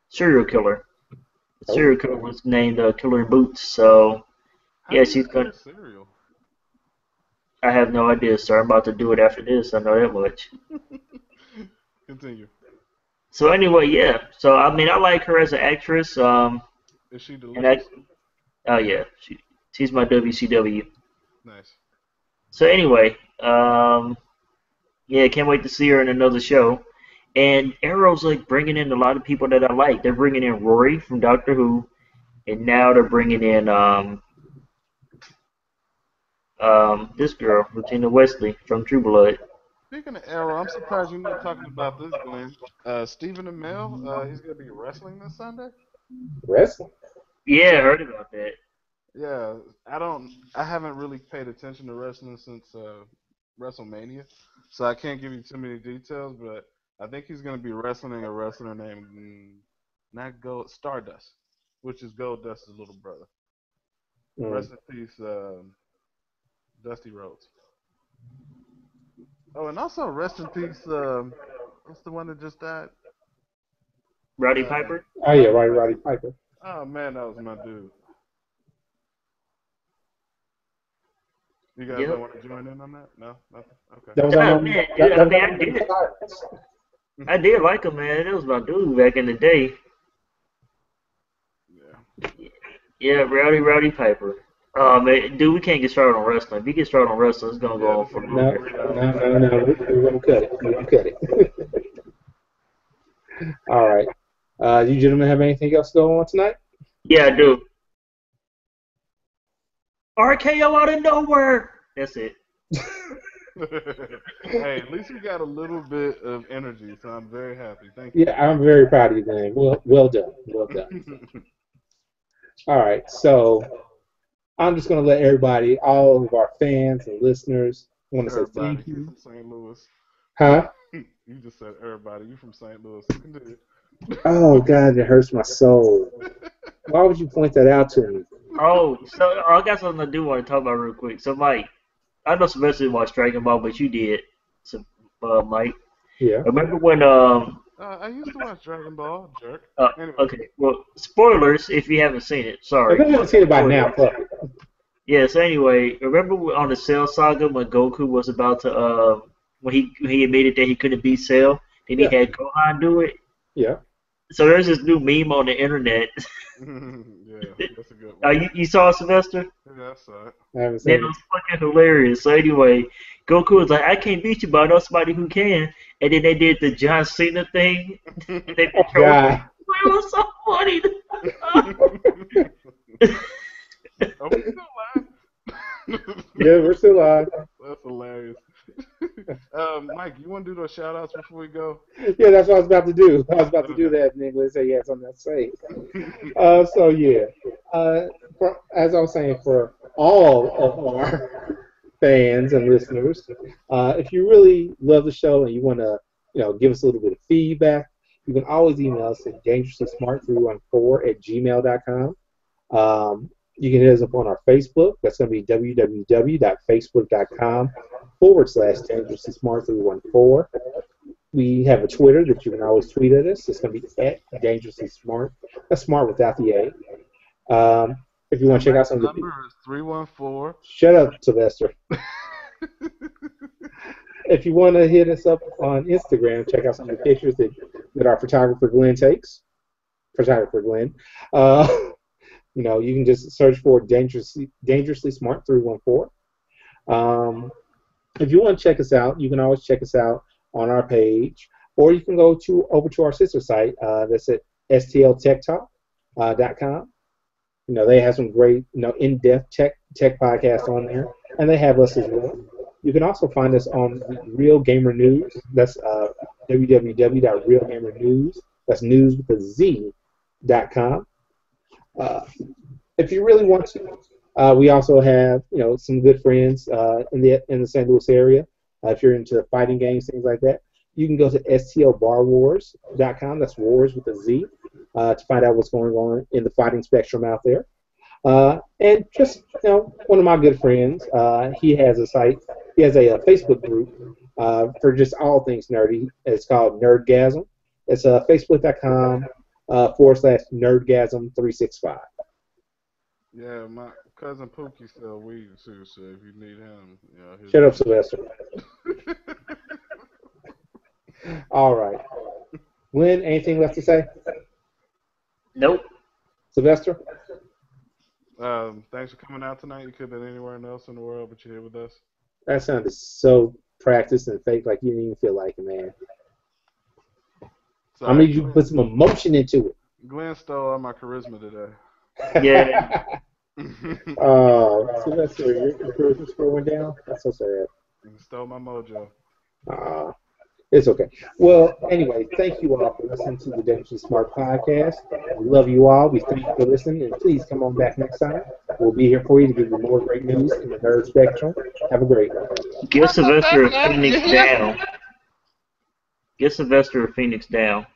serial killer. The Oh, serial killer was named Killer in Boots. So How yeah, do you she's kill gonna. a cereal? I have no idea, sir. I'm about to do it after this. I know that much. Continue. So anyway, yeah. So I mean, I like her as an actress. Is she And I, delicious? oh yeah, she's my WCW. Nice. So anyway, yeah, can't wait to see her in another show. And Arrow's like bringing in a lot of people that I like. They're bringing in Rory from Doctor Who, and now they're bringing in this girl, Regina Wesley from True Blood. Speaking of Arrow, I'm surprised you're not talking about this, Glenn. Stephen Amell, he's gonna be wrestling this Sunday. wrestling. Yeah, I heard about that. Yeah, I haven't really paid attention to wrestling since WrestleMania, so I can't give you too many details. But I think he's gonna be wrestling a wrestler named not Gold Stardust, which is Gold Dust's little brother. Mm. Rest in peace, Dusty Rhodes. Oh, and also rest in peace. What's the one that just died? Rowdy Uh, Piper. Oh yeah, Roddy Roddy Piper. Piper. Oh man, that was my dude. You guys don't Yep. want to join in on that? No, nothing. Okay. That was on Yeah, man. that Yeah, I was mean, on Pirates. I did like him, man. That was my dude back in the day. Yeah. Yeah, Rowdy Piper. Oh man, dude, we can't get started on wrestling. If you get started on wrestling, it's gonna Yeah, go on this for is a gonna little be No, bit. 3 hours. no. We're gonna cut it. We're gonna cut it. All right. You gentlemen have anything else going on tonight? Yeah, dude. RKO out of nowhere. That's it. Hey, at least we got a little bit of energy, so I'm very happy. Thank you. Yeah, I'm very proud of you, man. Well done. Well done. All right. So I'm just gonna let everybody, all of our fans and listeners, want to say Everybody, thank you you. from St. Louis. Huh? You just said everybody. You from St. Louis. You can do Oh God, it hurts my soul. Why would you point that out to me? Oh, so I got something I do want to talk about real quick. So, Mike, I know Sylvester didn't watch Dragon Ball, but you did. So, Mike, Yeah. remember when I used to watch Dragon Ball, jerk. uh, Anyways, okay, well, spoilers if you haven't seen it. If Sorry. they haven't seen it by now, Spoilers. fuck it. Yeah. So anyway, remember on the Cell Saga when Goku was about to when he admitted that he couldn't beat Cell, and he Yeah. had Gohan do it. Yeah. So there's this new meme on the internet. yeah, that's a good one. You saw it, Sylvester? Yeah, I saw it. I haven't Yeah, seen it it. was fucking hilarious. So anyway, Goku was like, I can't beat you, but I know somebody who can. And then they did the John Cena thing. And they Oh controlled it. God. It was so funny. Are we still live? Yeah, we're still live. That's hilarious. Mike, you want to do those shout outs before we go? Yeah, that's what I was about to do. I was about to do that, and then let's say you had something to say. So yeah, as I was saying, for all of our fans and listeners, if you really love the show and you want to, give us a little bit of feedback, you can always email us at dangerously314@gmail.com. You can hit us up on our Facebook. That's going to be www.facebook.com/dangerously smart314. We have a Twitter that you can always tweet at us. It's going to be at dangerously smart. That's smart without the A. If you want to check out some of the number is 314. shut up, Sylvester. If you want to hit us up on Instagram, check out some of the pictures that our photographer Glenn takes. Photographer Glenn. You can just search for dangerously smart 314. If you want to check us out, you can always check us out on our page, or you can go over to our sister site. That's at stltechtalk.com. They have some great, in-depth tech podcasts on there, and they have us as well. You can also find us on Real Gamer News. That's www.realgamernews. That's news with a Z.com. If you really want to, we also have some good friends in the St. Louis area. If you're into fighting games, things like that, you can go to STLBarWars.com. That's wars with a Z, to find out what's going on in the fighting spectrum out there. And just, one of my good friends, he has a site, he has a Facebook group for just all things nerdy. It's called Nerdgasm. It's facebook.com /Nerdgasm365. Yeah, my cousin Pookie sells weed too, so if you need him, Shut up, Sylvester. All right. Glenn, anything left to say? Nope. Sylvester? Thanks for coming out tonight. You could have been anywhere else in the world, but you're here with us. That sounded so practiced and fake, like you didn't even feel like it, man. Sorry, I need you to put some emotion into it. Glenn stole all my charisma today. Yeah. Sylvester, your charisma score went down? That's so sad. He stole my mojo. It's okay. Well, anyway, thank you all for listening to the Dangerously Smart Podcast. We love you all. We thank you for listening, and please come on back next time. We'll be here for you to give you more great news in the nerd spectrum. Have a great one. Give Sylvester a Phoenix down. Give Sylvester a Phoenix down.